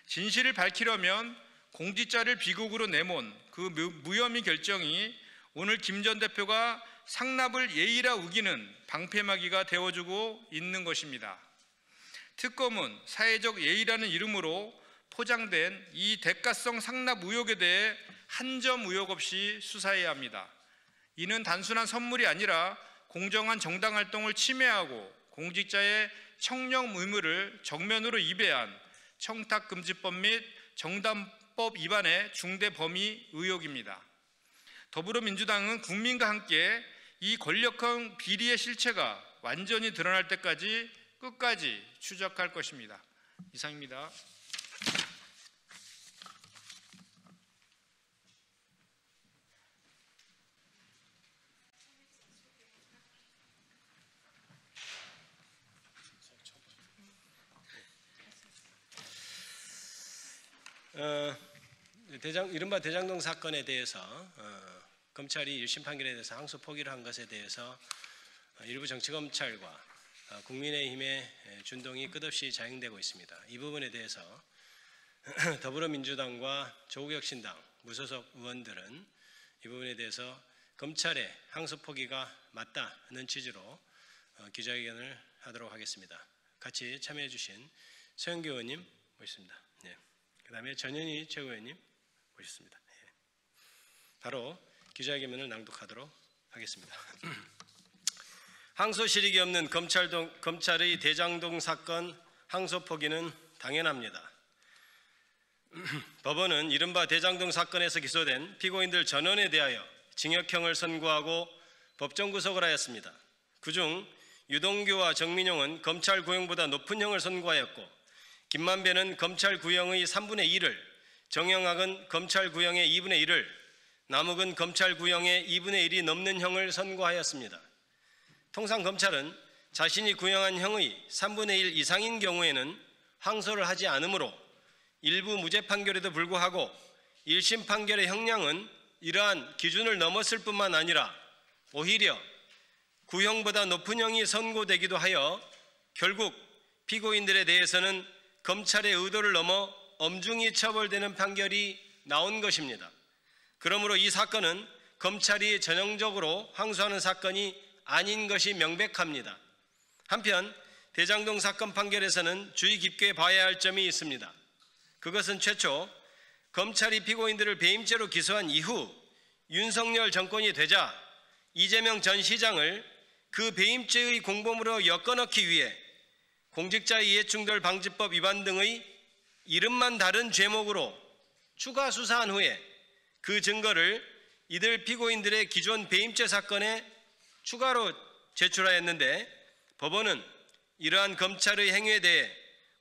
진실을 밝히려면 공직자를 비극으로 내몬 그 무혐의 결정이 오늘 김 전 대표가 상납을 예의라 우기는 방패막이가 되어주고 있는 것입니다. 특검은 사회적 예의라는 이름으로 포장된 이 대가성 상납 의혹에 대해 한 점 의혹 없이 수사해야 합니다. 이는 단순한 선물이 아니라 공정한 정당활동을 침해하고 공직자의 청렴 의무를 정면으로 위배한 청탁금지법 및 정당법 위반의 중대 범위 의혹입니다. 더불어민주당은 국민과 함께 이 권력형 비리의 실체가 완전히 드러날 때까지 끝까지 추적할 것입니다. 이상입니다. 이른바 대장동 사건에 대해서 검찰이 1심 판결에 대해서 항소 포기를 한 것에 대해서 일부 정치검찰과 국민의힘의 준동이 끝없이 자행되고 있습니다. 이 부분에 대해서 더불어민주당과 조국혁신당 무소속 의원들은 이 부분에 대해서 검찰의 항소 포기가 맞다는 취지로 기자회견을 하도록 하겠습니다. 같이 참여해 주신 서영교 의원님 모셨습니다. 네. 그다음에 전현희 최고위원님 모셨습니다. 네. 바로 기자회견을 낭독하도록 하겠습니다. 항소실익이 없는 검찰의 대장동 사건 항소 포기는 당연합니다. 법원은 이른바 대장동 사건에서 기소된 피고인들 전원에 대하여 징역형을 선고하고 법정 구속을 하였습니다. 그중 유동규와 정민용은 검찰 구형보다 높은 형을 선고하였고 김만배는 검찰 구형의 3분의 1을, 정영학은 검찰 구형의 2분의 1을, 남욱은 검찰 구형의 2분의 1이 넘는 형을 선고하였습니다. 통상 검찰은 자신이 구형한 형의 3분의 1 이상인 경우에는 항소를 하지 않으므로 일부 무죄 판결에도 불구하고 1심 판결의 형량은 이러한 기준을 넘었을 뿐만 아니라 오히려 구형보다 높은 형이 선고되기도 하여 결국 피고인들에 대해서는 검찰의 의도를 넘어 엄중히 처벌되는 판결이 나온 것입니다. 그러므로 이 사건은 검찰이 전형적으로 항소하는 사건이 아닌 것이 명백합니다. 한편 대장동 사건 판결에서는 주의 깊게 봐야 할 점이 있습니다. 그것은 최초 검찰이 피고인들을 배임죄로 기소한 이후 윤석열 정권이 되자 이재명 전 시장을 그 배임죄의 공범으로 엮어넣기 위해 공직자 이해충돌 방지법 위반 등의 이름만 다른 죄목으로 추가 수사한 후에 그 증거를 이들 피고인들의 기존 배임죄 사건에 추가로 제출하였는데 법원은 이러한 검찰의 행위에 대해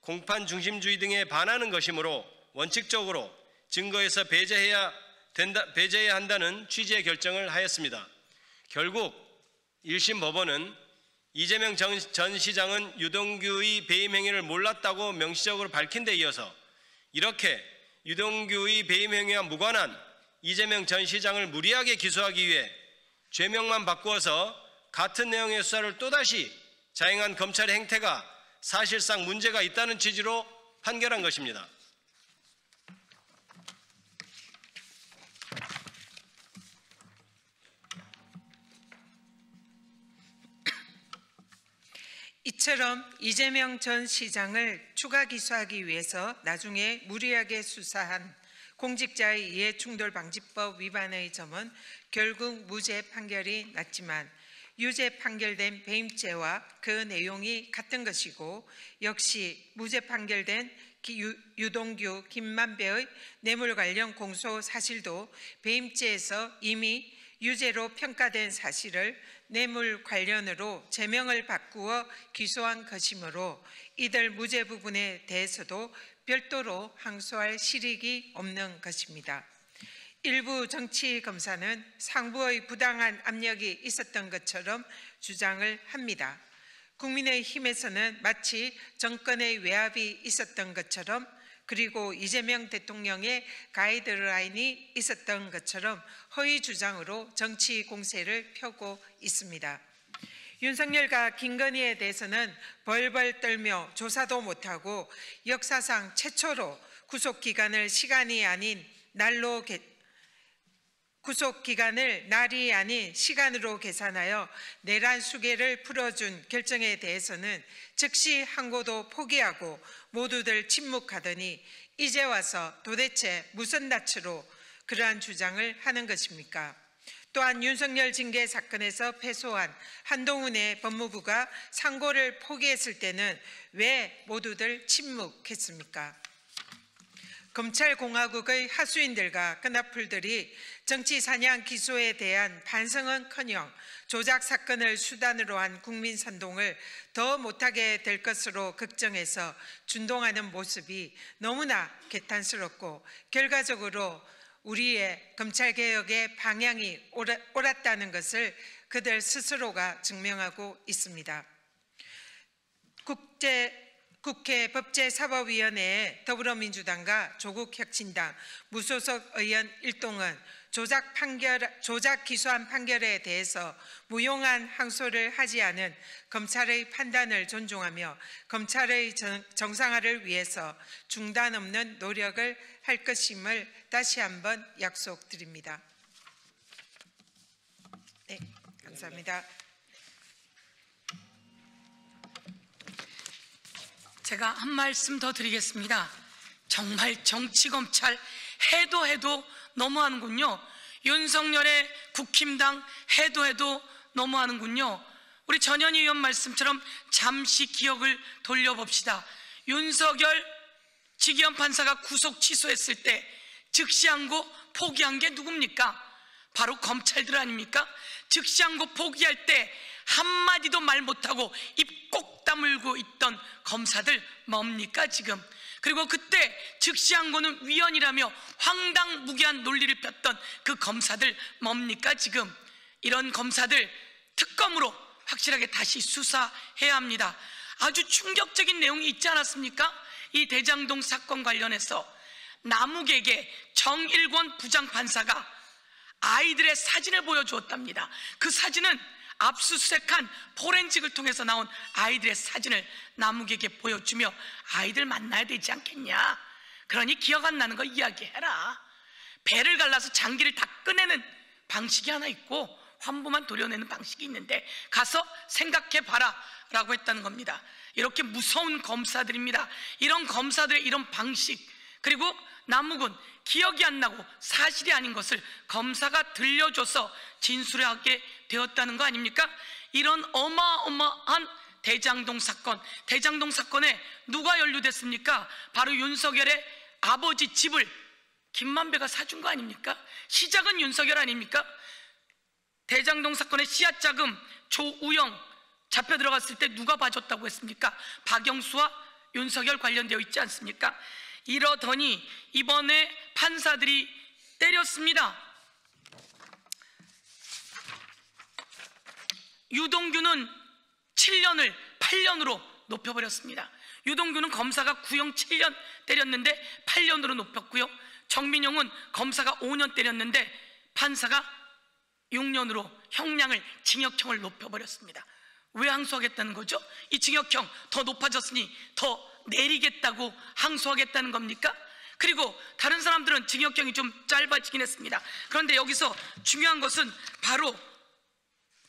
공판 중심주의 등에 반하는 것이므로 원칙적으로 증거에서 배제해야 한다는 취지의 결정을 하였습니다. 결국 1심 법원은 이재명 전 시장은 유동규의 배임 행위를 몰랐다고 명시적으로 밝힌 데 이어서 이렇게 유동규의 배임 행위와 무관한 이재명 전 시장을 무리하게 기소하기 위해 죄명만 바꾸어서 같은 내용의 수사를 또다시 자행한 검찰의 행태가 사실상 문제가 있다는 취지로 판결한 것입니다. 이처럼 이재명 전 시장을 추가 기소하기 위해서 나중에 무리하게 수사한 공직자의 이해충돌방지법 위반의 점은 결국 무죄 판결이 났지만 유죄 판결된 배임죄와 그 내용이 같은 것이고 역시 무죄 판결된 유동규, 김만배의 뇌물 관련 공소 사실도 배임죄에서 이미 유죄로 평가된 사실을 뇌물 관련으로 제명을 바꾸어 기소한 것이므로 이들 무죄 부분에 대해서도 별도로 항소할 실익이 없는 것입니다. 일부 정치검사는 상부의 부당한 압력이 있었던 것처럼 주장을 합니다. 국민의힘에서는 마치 정권의 외압이 있었던 것처럼 그리고 이재명 대통령의 가이드라인이 있었던 것처럼 허위 주장으로 정치 공세를 펴고 있습니다. 윤석열과 김건희에 대해서는 벌벌 떨며 조사도 못하고 역사상 최초로 구속기간을 날이 아닌 시간으로 계산하여 내란 수계를 풀어준 결정에 대해서는 즉시 항고도 포기하고 모두들 침묵하더니 이제 와서 도대체 무슨 낯으로 그러한 주장을 하는 것입니까? 또한 윤석열 징계 사건에서 패소한 한동훈의 법무부가 상고를 포기했을 때는 왜 모두들 침묵했습니까? 검찰공화국의 하수인들과 끈앞풀들이 정치사냥 기소에 대한 반성은커녕 조작 사건을 수단으로 한 국민선동을 더 못하게 될 것으로 걱정해서 준동하는 모습이 너무나 개탄스럽고 결과적으로 우리의 검찰개혁의 방향이 옳았다는 것을 그들 스스로가 증명하고 있습니다. 국회 법제사법위원회에 더불어민주당과 조국혁신당 무소속 의원 일동은 조작 기소한 판결에 대해서 무용한 항소를 하지 않은 검찰의 판단을 존중하며 검찰의 정상화를 위해서 중단 없는 노력을 할 것임을 다시 한번 약속드립니다. 네, 감사합니다. 제가 한 말씀 더 드리겠습니다. 정말 정치검찰 해도 너무하는군요. 윤석열의 국힘당 해도 너무하는군요. 우리 전현희 의원 말씀처럼 잠시 기억을 돌려봅시다. 윤석열 지기현 판사가 구속 취소했을 때 즉시항고 포기한 게 누굽니까? 바로 검찰들 아닙니까? 즉시항고 포기할 때 한마디도 말 못하고 입 꼭 다물고 있던 검사들 뭡니까 지금? 그리고 그때 즉시항고는 위헌이라며 황당무계한 논리를 폈던 그 검사들 뭡니까 지금? 이런 검사들 특검으로 확실하게 다시 수사해야 합니다. 아주 충격적인 내용이 있지 않았습니까? 이 대장동 사건 관련해서 남욱에게 정일권 부장판사가 아이들의 사진을 보여주었답니다. 그 사진은 압수수색한 포렌식을 통해서 나온 아이들의 사진을 남욱에게 보여주며 아이들 만나야 되지 않겠냐, 그러니 기억 안 나는 거 이야기해라. 배를 갈라서 장기를 다 꺼내는 방식이 하나 있고 환부만 도려내는 방식이 있는데 가서 생각해봐라 라고 했다는 겁니다. 이렇게 무서운 검사들입니다. 이런 검사들의 이런 방식, 그리고 남욱은 기억이 안 나고 사실이 아닌 것을 검사가 들려줘서 진술하게 되었다는 거 아닙니까? 이런 어마어마한 대장동 사건에 누가 연루됐습니까? 바로 윤석열의 아버지 집을 김만배가 사준 거 아닙니까? 시작은 윤석열 아닙니까? 대장동 사건의 씨앗 자금 조우영 잡혀 들어갔을 때 누가 봐줬다고 했습니까? 박영수와 윤석열 관련되어 있지 않습니까? 이러더니 이번에 판사들이 때렸습니다. 유동규는 7년을 8년으로 높여버렸습니다. 유동규는 검사가 구형 7년 때렸는데 8년으로 높였고요. 정민용은 검사가 5년 때렸는데 판사가 6년으로 형량을, 징역형을 높여버렸습니다. 왜 항소하겠다는 거죠? 이 징역형 더 높아졌으니 더 내리겠다고 항소하겠다는 겁니까? 그리고 다른 사람들은 징역형이 좀 짧아지긴 했습니다. 그런데 여기서 중요한 것은 바로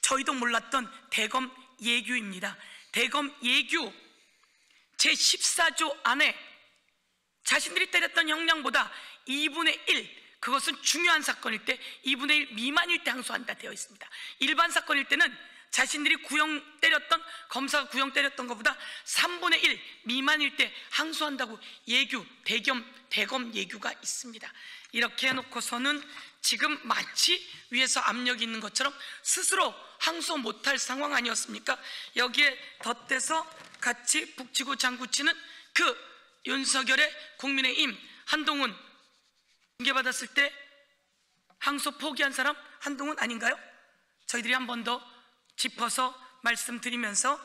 저희도 몰랐던 대검 예규입니다. 대검 예규 제14조 안에 자신들이 때렸던 형량보다 2분의 1, 그것은 중요한 사건일 때 2분의 1 미만일 때 항소한다 되어 있습니다. 일반 사건일 때는 자신들이 검사가 구형 때렸던 것보다 3분의 1 미만일 때 항소한다고 예규, 대검 예규가 있습니다. 이렇게 해놓고서는 지금 마치 위에서 압력이 있는 것처럼 스스로 항소 못할 상황 아니었습니까? 여기에 덧대서 같이 북치고 장구치는 그 윤석열의 국민의힘 한동훈 징계받았을 때 항소 포기한 사람 한동훈 아닌가요? 저희들이 한 번 더 짚어서 말씀드리면서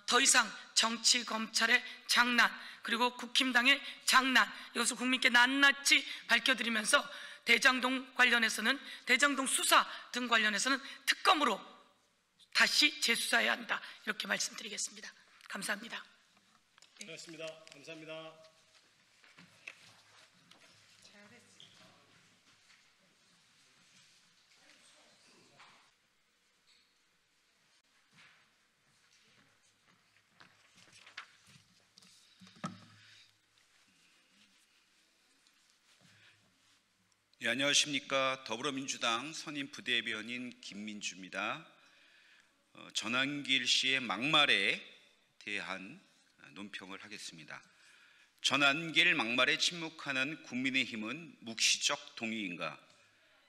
더 이상 정치 검찰의 장난, 그리고 국힘당의 장난, 이것을 국민께 낱낱이 밝혀드리면서 대장동 관련해서는, 대장동 수사 등 관련해서는 특검으로 다시 재수사해야 한다, 이렇게 말씀드리겠습니다. 감사합니다. 고맙습니다. 감사합니다. 예, 안녕하십니까. 더불어민주당 선임 부대변인 김민주입니다. 전한길 씨의 막말에 대한 논평을 하겠습니다. 전한길 막말에 침묵하는 국민의힘은 묵시적 동의인가?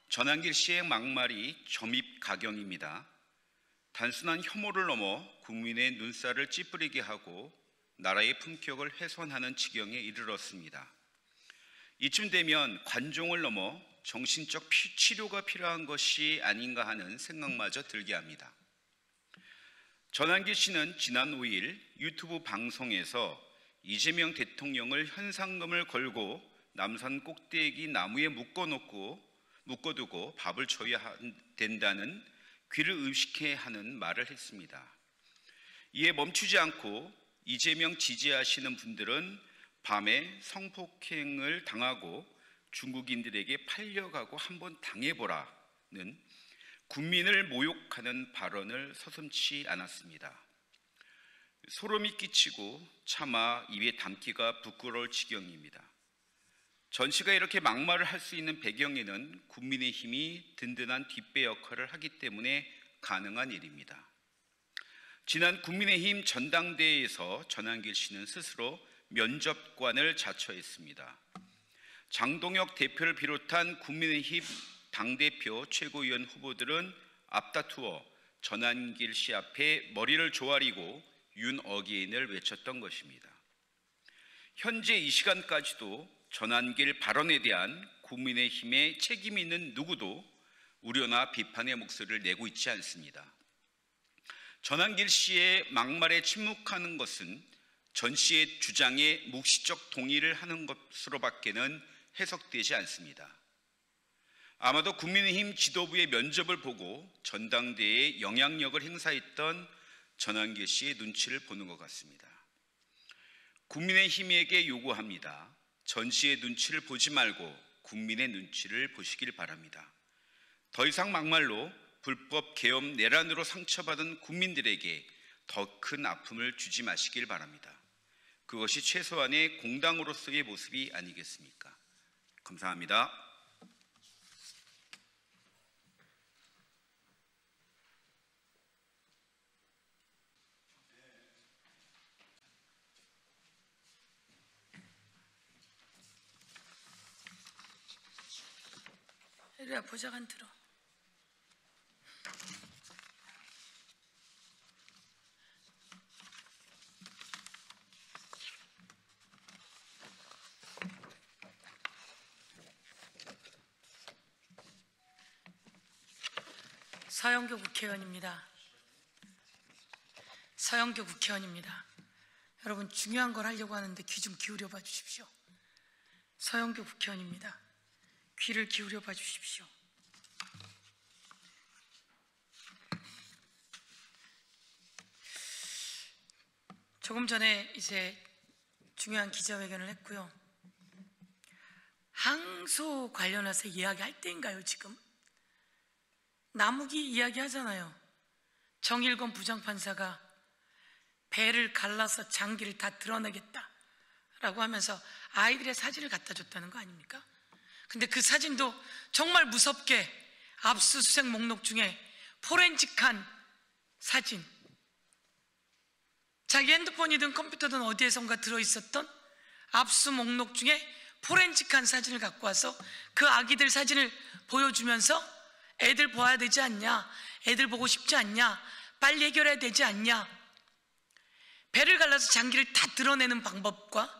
전한길 씨의 막말이 점입가경입니다. 단순한 혐오를 넘어 국민의 눈살을 찌푸리게 하고 나라의 품격을 훼손하는 지경에 이르렀습니다. 이쯤 되면 관종을 넘어 정신적 치료가 필요한 것이 아닌가 하는 생각마저 들게 합니다. 전한길 씨는 지난 5일 유튜브 방송에서 이재명 대통령을 현상금을 걸고 남산 꼭대기 나무에 묶어두고 밥을 줘야 된다는 귀를 의식해 하는 말을 했습니다. 이에 멈추지 않고 이재명 지지하시는 분들은 밤에 성폭행을 당하고 중국인들에게 팔려가고 한번 당해보라는 국민을 모욕하는 발언을 서슴지 않았습니다. 소름이 끼치고 차마 입에 담기가 부끄러울 지경입니다. 전씨가 이렇게 막말을 할 수 있는 배경에는 국민의힘이 든든한 뒷배 역할을 하기 때문에 가능한 일입니다. 지난 국민의힘 전당대회에서 전한길 씨는 스스로 면접관을 자처했습니다. 장동혁 대표를 비롯한 국민의힘 당대표 최고위원 후보들은 앞다투어 전한길 씨 앞에 머리를 조아리고 윤 어게인을 외쳤던 것입니다. 현재 이 시간까지도 전한길 발언에 대한 국민의힘의 책임 있는 누구도 우려나 비판의 목소리를 내고 있지 않습니다. 전한길 씨의 막말에 침묵하는 것은 전 씨의 주장에 묵시적 동의를 하는 것으로밖에는 해석되지 않습니다. 아마도 국민의힘 지도부의 면접을 보고 전당대회에 영향력을 행사했던 전한길 씨의 눈치를 보는 것 같습니다. 국민의힘에게 요구합니다. 전 씨의 눈치를 보지 말고 국민의 눈치를 보시길 바랍니다. 더 이상 막말로 불법 계엄 내란으로 상처받은 국민들에게 더 큰 아픔을 주지 마시길 바랍니다. 그것이 최소한의 공당으로서의 모습이 아니겠습니까? 감사합니다. 이리와 보좌관 들어. 서영교 국회의원입니다. 서영교 국회의원입니다. 여러분 중요한 걸 하려고 하는데 귀 좀 기울여 봐 주십시오. 서영교 국회의원입니다. 귀를 기울여 봐 주십시오. 조금 전에 이제 중요한 기자회견을 했고요. 항소 관련해서 이야기할 때인가요 지금? 나무기 이야기 하잖아요. 정일권 부장판사가 배를 갈라서 장기를 다 드러내겠다라고 하면서 아이들의 사진을 갖다 줬다는 거 아닙니까? 근데 그 사진도 정말 무섭게 압수수색 목록 중에 포렌식한 사진, 자기 핸드폰이든 컴퓨터든 어디에선가 들어있었던 압수 목록 중에 포렌식한 사진을 갖고 와서 그 아기들 사진을 보여주면서 애들 봐야 되지 않냐, 애들 보고 싶지 않냐, 빨리 해결해야 되지 않냐, 배를 갈라서 장기를 다 드러내는 방법과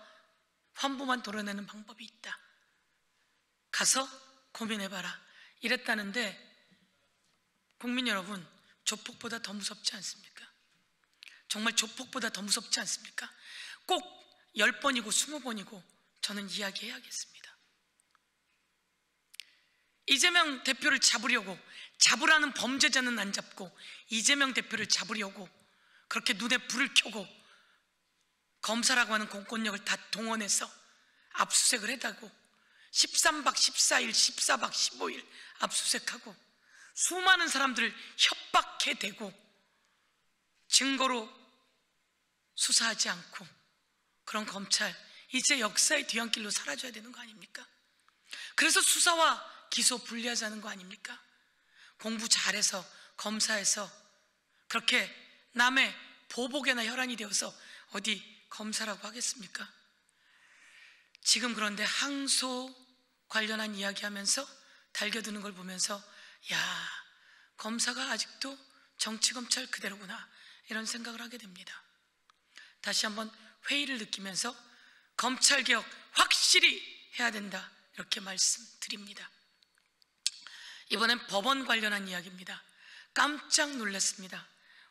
환부만 도려내는 방법이 있다. 가서 고민해봐라 이랬다는데, 국민 여러분, 조폭보다 더 무섭지 않습니까? 정말 조폭보다 더 무섭지 않습니까? 꼭 10번이고 20번이고 저는 이야기해야겠습니다. 이재명 대표를 잡으라는 범죄자는 안 잡고 이재명 대표를 잡으려고 그렇게 눈에 불을 켜고 검사라고 하는 공권력을 다 동원해서 압수수색을 했다고 13박 14일, 14박 15일 압수수색하고 수많은 사람들을 협박해대고 증거로 수사하지 않고 그런 검찰, 이제 역사의 뒤안길로 사라져야 되는 거 아닙니까? 그래서 수사와 기소 분리하자는 거 아닙니까? 공부 잘해서 검사해서 그렇게 남의 보복에나 혈안이 되어서 어디 검사라고 하겠습니까? 지금 그런데 항소 관련한 이야기하면서 달겨드는 걸 보면서 야, 검사가 아직도 정치검찰 그대로구나 이런 생각을 하게 됩니다. 다시 한번 회의를 느끼면서 검찰개혁 확실히 해야 된다 이렇게 말씀드립니다. 이번엔 법원 관련한 이야기입니다. 깜짝 놀랐습니다.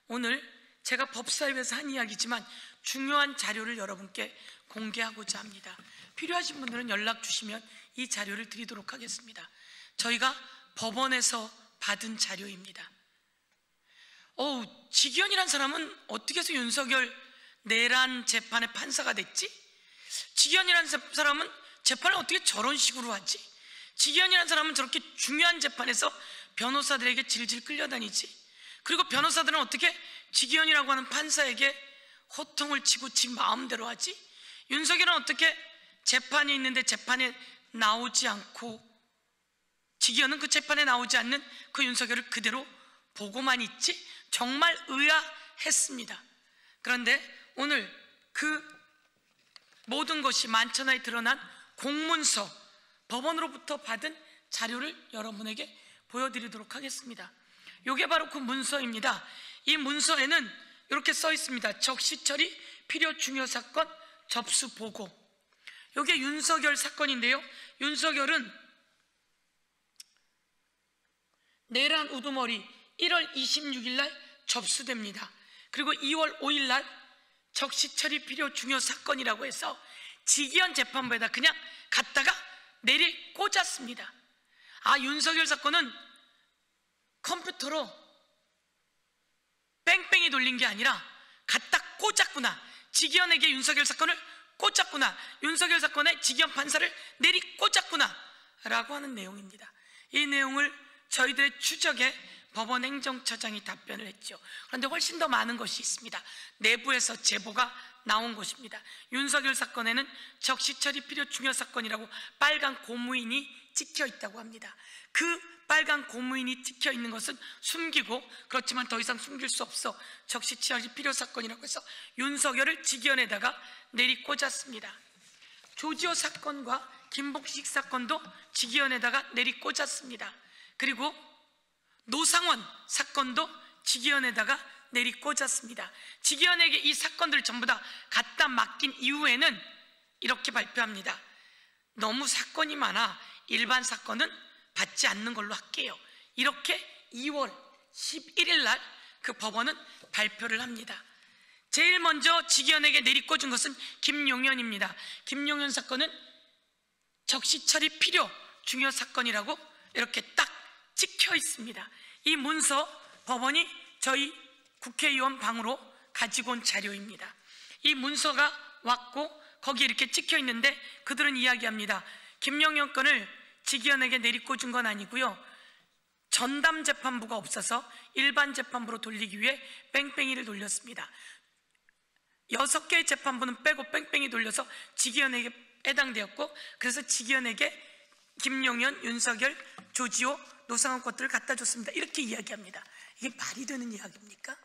오늘 제가 법사위에서 한 이야기지만 중요한 자료를 여러분께 공개하고자 합니다. 필요하신 분들은 연락 주시면 이 자료를 드리도록 하겠습니다. 저희가 법원에서 받은 자료입니다. 지기현이라는 사람은 어떻게 해서 윤석열 내란 재판의 판사가 됐지? 지기현이라는 사람은 재판을 어떻게 저런 식으로 하지? 지기현이라는 사람은 저렇게 중요한 재판에서 변호사들에게 질질 끌려다니지? 그리고 변호사들은 어떻게 지기현이라고 하는 판사에게 호통을 치고 지 마음대로 하지? 윤석열은 어떻게 재판이 있는데 재판에 나오지 않고 직위원은 그 재판에 나오지 않는 그 윤석열을 그대로 보고만 있지? 정말 의아했습니다. 그런데 오늘 그 모든 것이 만천하에 드러난 공문서, 법원으로부터 받은 자료를 여러분에게 보여드리도록 하겠습니다. 이게 바로 그 문서입니다. 이 문서에는 이렇게 써 있습니다. 적시처리 필요 중요 사건 접수 보고. 이게 윤석열 사건인데요. 윤석열은 내란 우두머리 1월 26일 날 접수됩니다. 그리고 2월 5일 날 적시처리 필요 중요 사건이라고 해서 직위원 재판부에다 그냥 갖다가 내리 꽂았습니다. 아, 윤석열 사건은 컴퓨터로 뺑뺑이 돌린 게 아니라 갖다 꽂았구나. 직위원에게 윤석열 사건을 꽂았구나. 윤석열 사건에 직위원 판사를 내리 꽂았구나 라고 하는 내용입니다. 이 내용을 저희들의 추적에 법원 행정처장이 답변을 했죠. 그런데 훨씬 더 많은 것이 있습니다. 내부에서 제보가 나온 것입니다. 윤석열 사건에는 적시처리 필요 중요 사건이라고 빨간 고무인이 찍혀 있다고 합니다. 그 빨간 고무인이 찍혀 있는 것은 숨기고, 그렇지만 더 이상 숨길 수 없어 적시처리 필요 사건이라고 해서 윤석열을 직위원에다가 내리 꽂았습니다. 조지호 사건과 김복식 사건도 직위원에다가 내리 꽂았습니다. 그리고 노상원 사건도 직위원에다가 내리 꽂았습니다. 직위원에게 이 사건들을 전부 다 갖다 맡긴 이후에는 이렇게 발표합니다. 너무 사건이 많아 일반 사건은 받지 않는 걸로 할게요. 이렇게 2월 11일 날 그 법원은 발표를 합니다. 제일 먼저 직위원에게 내리 꽂은 것은 김용현입니다. 김용현 사건은 적시처리 필요 중요 사건이라고 이렇게 딱 찍혀 있습니다. 이 문서 법원이 저희 국회의원 방으로 가지고 온 자료입니다. 이 문서가 왔고 거기에 이렇게 찍혀 있는데 그들은 이야기합니다. 김용현 건을 직위원에게 내리꽂은 건 아니고요, 전담 재판부가 없어서 일반 재판부로 돌리기 위해 뺑뺑이를 돌렸습니다. 6개의 재판부는 빼고 뺑뺑이 돌려서 직위원에게 해당되었고, 그래서 직위원에게 김용현, 윤석열, 조지호, 노상원 것들을 갖다 줬습니다. 이렇게 이야기합니다. 이게 말이 되는 이야기입니까?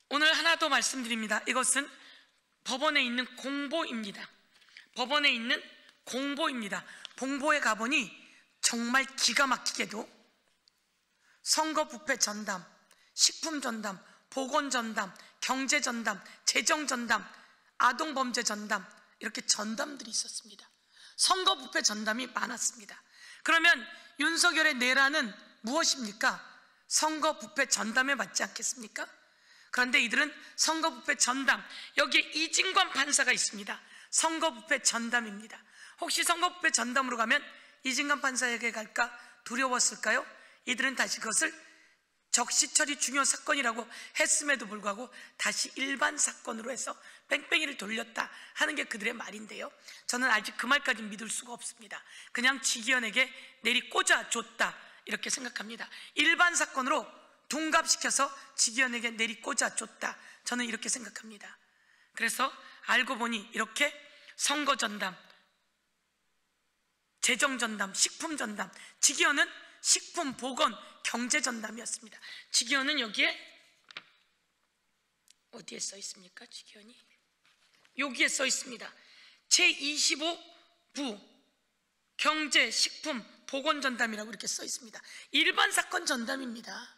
오늘 하나 더 말씀드립니다. 이것은 법원에 있는 공보입니다. 법원에 있는 공보입니다. 공보에 가보니 정말 기가 막히게도 선거 부패 전담, 식품 전담, 보건 전담, 경제 전담, 재정 전담, 아동 범죄 전담, 이렇게 전담들이 있었습니다. 선거 부패 전담이 많았습니다. 그러면 윤석열의 내란은 무엇입니까? 선거 부패 전담에 맞지 않겠습니까? 그런데 이들은 선거 부패 전담, 여기에 이진관 판사가 있습니다. 선거 부패 전담입니다. 혹시 선거 부패 전담으로 가면 이진관 판사에게 갈까 두려웠을까요? 이들은 다시 그것을 적시처리 중요 사건이라고 했음에도 불구하고 다시 일반 사건으로 해서 뺑뺑이를 돌렸다 하는 게 그들의 말인데요, 저는 아직 그 말까지 믿을 수가 없습니다. 그냥 직위원에게 내리 꽂아줬다 이렇게 생각합니다. 일반 사건으로 둔갑시켜서 직위원에게 내리 꽂아줬다, 저는 이렇게 생각합니다. 그래서 알고 보니 이렇게 선거 전담, 재정 전담, 식품 전담, 직위원은 식품, 보건, 경제 전담이었습니다. 직위원은 여기에 어디에 써 있습니까? 직위원이 여기에 써 있습니다. 제25부 경제, 식품, 보건 전담이라고 이렇게 써 있습니다. 일반 사건 전담입니다.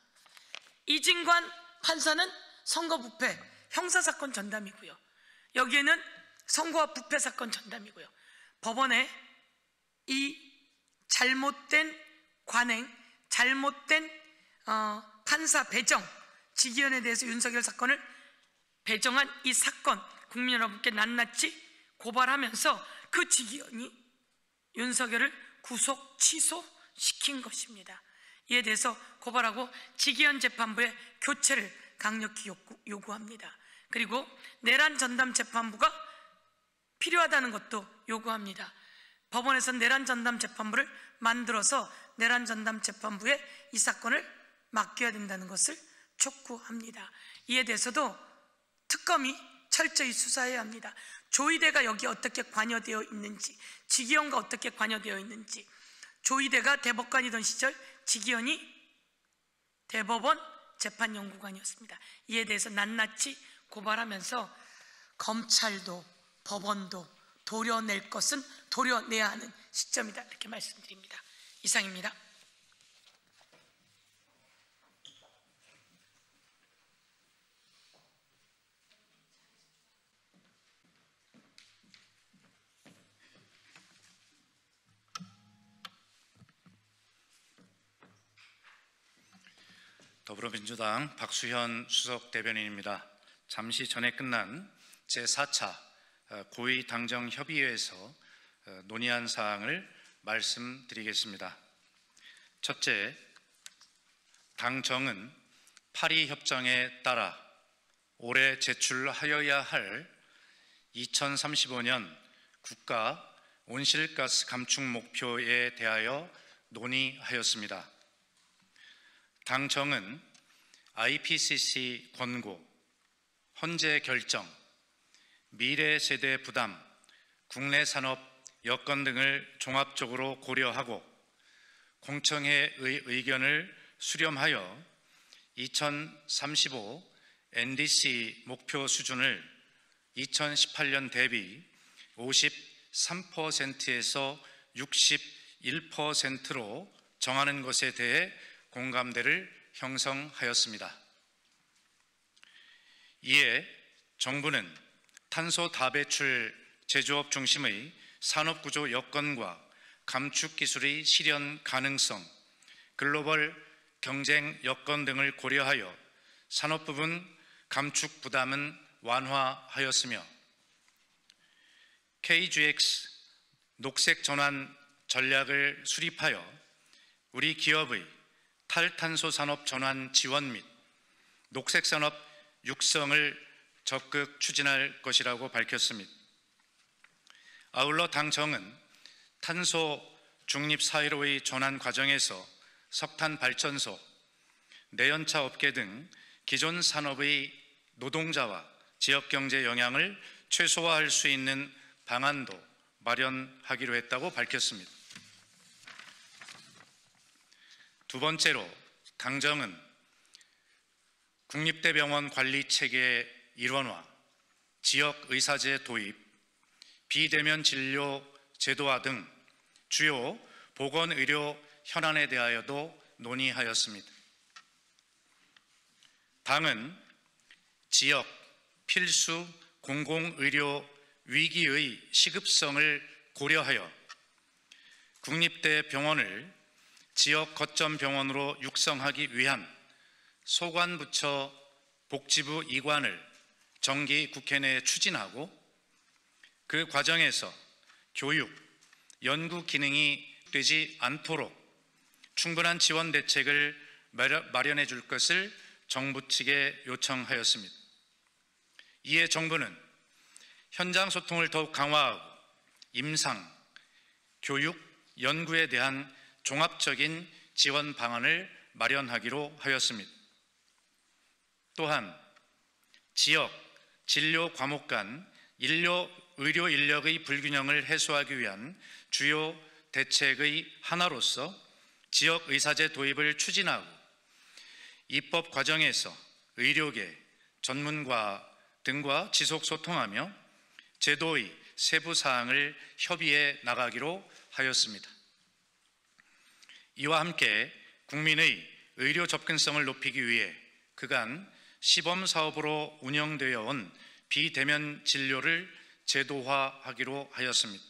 이진관 판사는 선거 부패, 형사 사건 전담이고요, 여기에는 선거와 부패 사건 전담이고요, 법원에 이 잘못된 관행, 잘못된 판사 배정, 직위원에 대해서 윤석열 사건을 배정한 이 사건 국민 여러분께 낱낱이 고발하면서 그 직위원이 윤석열을 구속 취소시킨 것입니다. 이에 대해서 고발하고 직위원 재판부의 교체를 강력히 요구합니다. 그리고 내란 전담 재판부가 필요하다는 것도 요구합니다. 법원에서 내란 전담 재판부를 만들어서 내란 전담 재판부에 이 사건을 맡겨야 된다는 것을 촉구합니다. 이에 대해서도 특검이 철저히 수사해야 합니다. 조이대가 여기 어떻게 관여되어 있는지, 지기현과 어떻게 관여되어 있는지, 조이대가 대법관이던 시절 지기현이 대법원 재판연구관이었습니다. 이에 대해서 낱낱이 고발하면서 검찰도 법원도 도려낼 것은 도려내야 하는 시점이다, 이렇게 말씀드립니다. 이상입니다. 더불어민주당 박수현 수석 대변인입니다. 잠시 전에 끝난 제4차 고위당정협의회에서 논의한 사항을 말씀드리겠습니다. 첫째, 당정은 파리 협정에 따라 올해 제출하여야 할 2035년 국가 온실가스 감축 목표에 대하여 논의하였습니다. 당정은 IPCC 권고, 헌재 결정, 미래 세대 부담, 국내 산업 여건 등을 종합적으로 고려하고 공청회의 의견을 수렴하여 2035 NDC 목표 수준을 2018년 대비 53%에서 61%로 정하는 것에 대해 공감대를 형성하였습니다. 이에 정부는 탄소 다배출 제조업 중심의 산업구조 여건과 감축기술의 실현 가능성, 글로벌 경쟁 여건 등을 고려하여 산업 부분 감축 부담은 완화하였으며 KGX 녹색 전환 전략을 수립하여 우리 기업의 탈탄소 산업 전환 지원 및 녹색 산업 육성을 적극 추진할 것이라고 밝혔습니다. 아울러 당정은 탄소 중립 사회로의 전환 과정에서 석탄 발전소, 내연차 업계 등 기존 산업의 노동자와 지역 경제 영향을 최소화할 수 있는 방안도 마련하기로 했다고 밝혔습니다. 두 번째로 당정은 국립대병원 관리체계 일원화, 지역의사제 도입, 비대면 진료 제도화 등 주요 보건의료 현안에 대하여도 논의하였습니다. 당은 지역 필수 공공의료 위기의 시급성을 고려하여 국립대 병원을 지역 거점 병원으로 육성하기 위한 소관부처 복지부 이관을 정기 국회 내에 추진하고 그 과정에서 교육, 연구 기능이 되지 않도록 충분한 지원 대책을 마련해 줄 것을 정부 측에 요청하였습니다. 이에 정부는 현장 소통을 더욱 강화하고 임상, 교육, 연구에 대한 종합적인 지원 방안을 마련하기로 하였습니다. 또한 지역, 진료 과목 간 의료 인력의 불균형을 해소하기 위한 주요 대책의 하나로서 지역 의사제 도입을 추진하고 입법 과정에서 의료계, 전문가 등과 지속 소통하며 제도의 세부 사항을 협의해 나가기로 하였습니다. 이와 함께 국민의 의료 접근성을 높이기 위해 그간 시범 사업으로 운영되어 온 비대면 진료를 제도화하기로 하였습니다.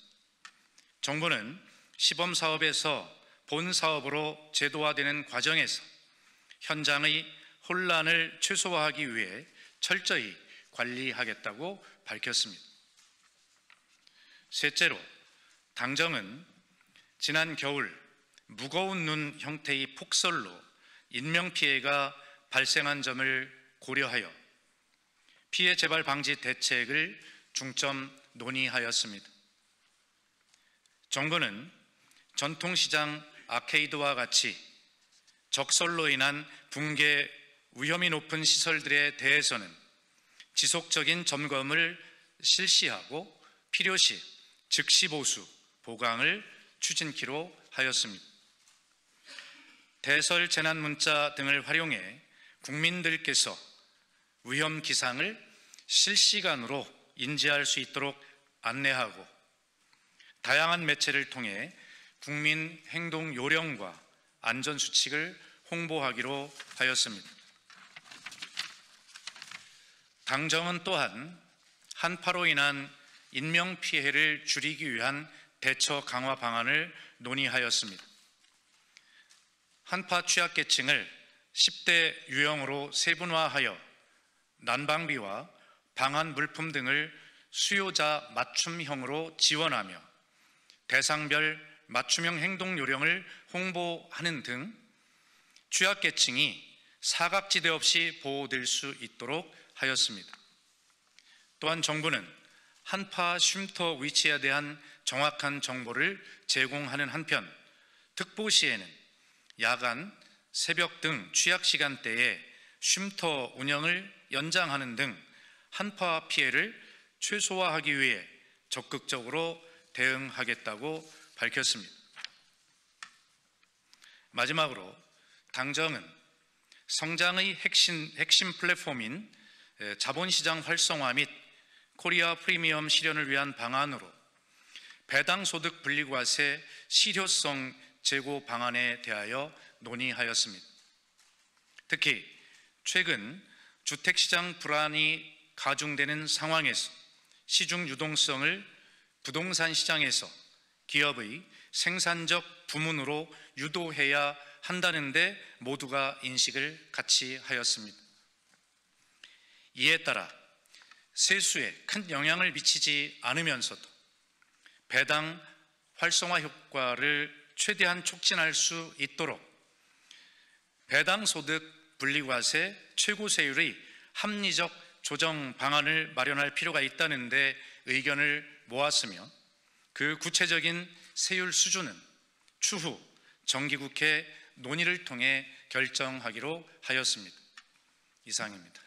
정부는 시범 사업에서 본 사업으로 제도화되는 과정에서 현장의 혼란을 최소화하기 위해 철저히 관리하겠다고 밝혔습니다. 셋째로, 당정은 지난 겨울 무거운 눈 형태의 폭설로 인명피해가 발생한 점을 고려하여 피해 재발 방지 대책을 중점 논의하였습니다. 정부는 전통시장 아케이드와 같이 적설로 인한 붕괴 위험이 높은 시설들에 대해서는 지속적인 점검을 실시하고 필요시 즉시 보수, 보강을 추진키로 하였습니다. 대설 재난 문자 등을 활용해 국민들께서 위험 기상을 실시간으로 인지할 수 있도록 안내하고 다양한 매체를 통해 국민 행동 요령과 안전 수칙을 홍보하기로 하였습니다. 당정은 또한 한파로 인한 인명 피해를 줄이기 위한 대처 강화 방안을 논의하였습니다. 한파 취약계층을 10대 유형으로 세분화하여 난방비와 방한 물품 등을 수요자 맞춤형으로 지원하며 대상별 맞춤형 행동 요령을 홍보하는 등 취약계층이 사각지대 없이 보호될 수 있도록 하였습니다. 또한 정부는 한파 쉼터 위치에 대한 정확한 정보를 제공하는 한편 특보 시에는 야간, 새벽 등 취약 시간대에 쉼터 운영을 연장하는 등 한파 피해를 최소화하기 위해 적극적으로 대응하겠다고 밝혔습니다. 마지막으로 당정은 성장의 핵심 플랫폼인 자본시장 활성화 및 코리아 프리미엄 실현을 위한 방안으로 배당소득 분리과세 실효성 제고 방안에 대하여 논의하였습니다. 특히 최근 주택시장 불안이 가중되는 상황에서 시중 유동성을 부동산 시장에서 기업의 생산적 부문으로 유도해야 한다는 데 모두가 인식을 같이 하였습니다. 이에 따라 세수에 큰 영향을 미치지 않으면서도 배당 활성화 효과를 최대한 촉진할 수 있도록 배당소득 분리과세 최고세율의 합리적 조정 방안을 마련할 필요가 있다는 데 의견을 모았으며 그 구체적인 세율 수준은 추후 정기국회 논의를 통해 결정하기로 하였습니다. 이상입니다.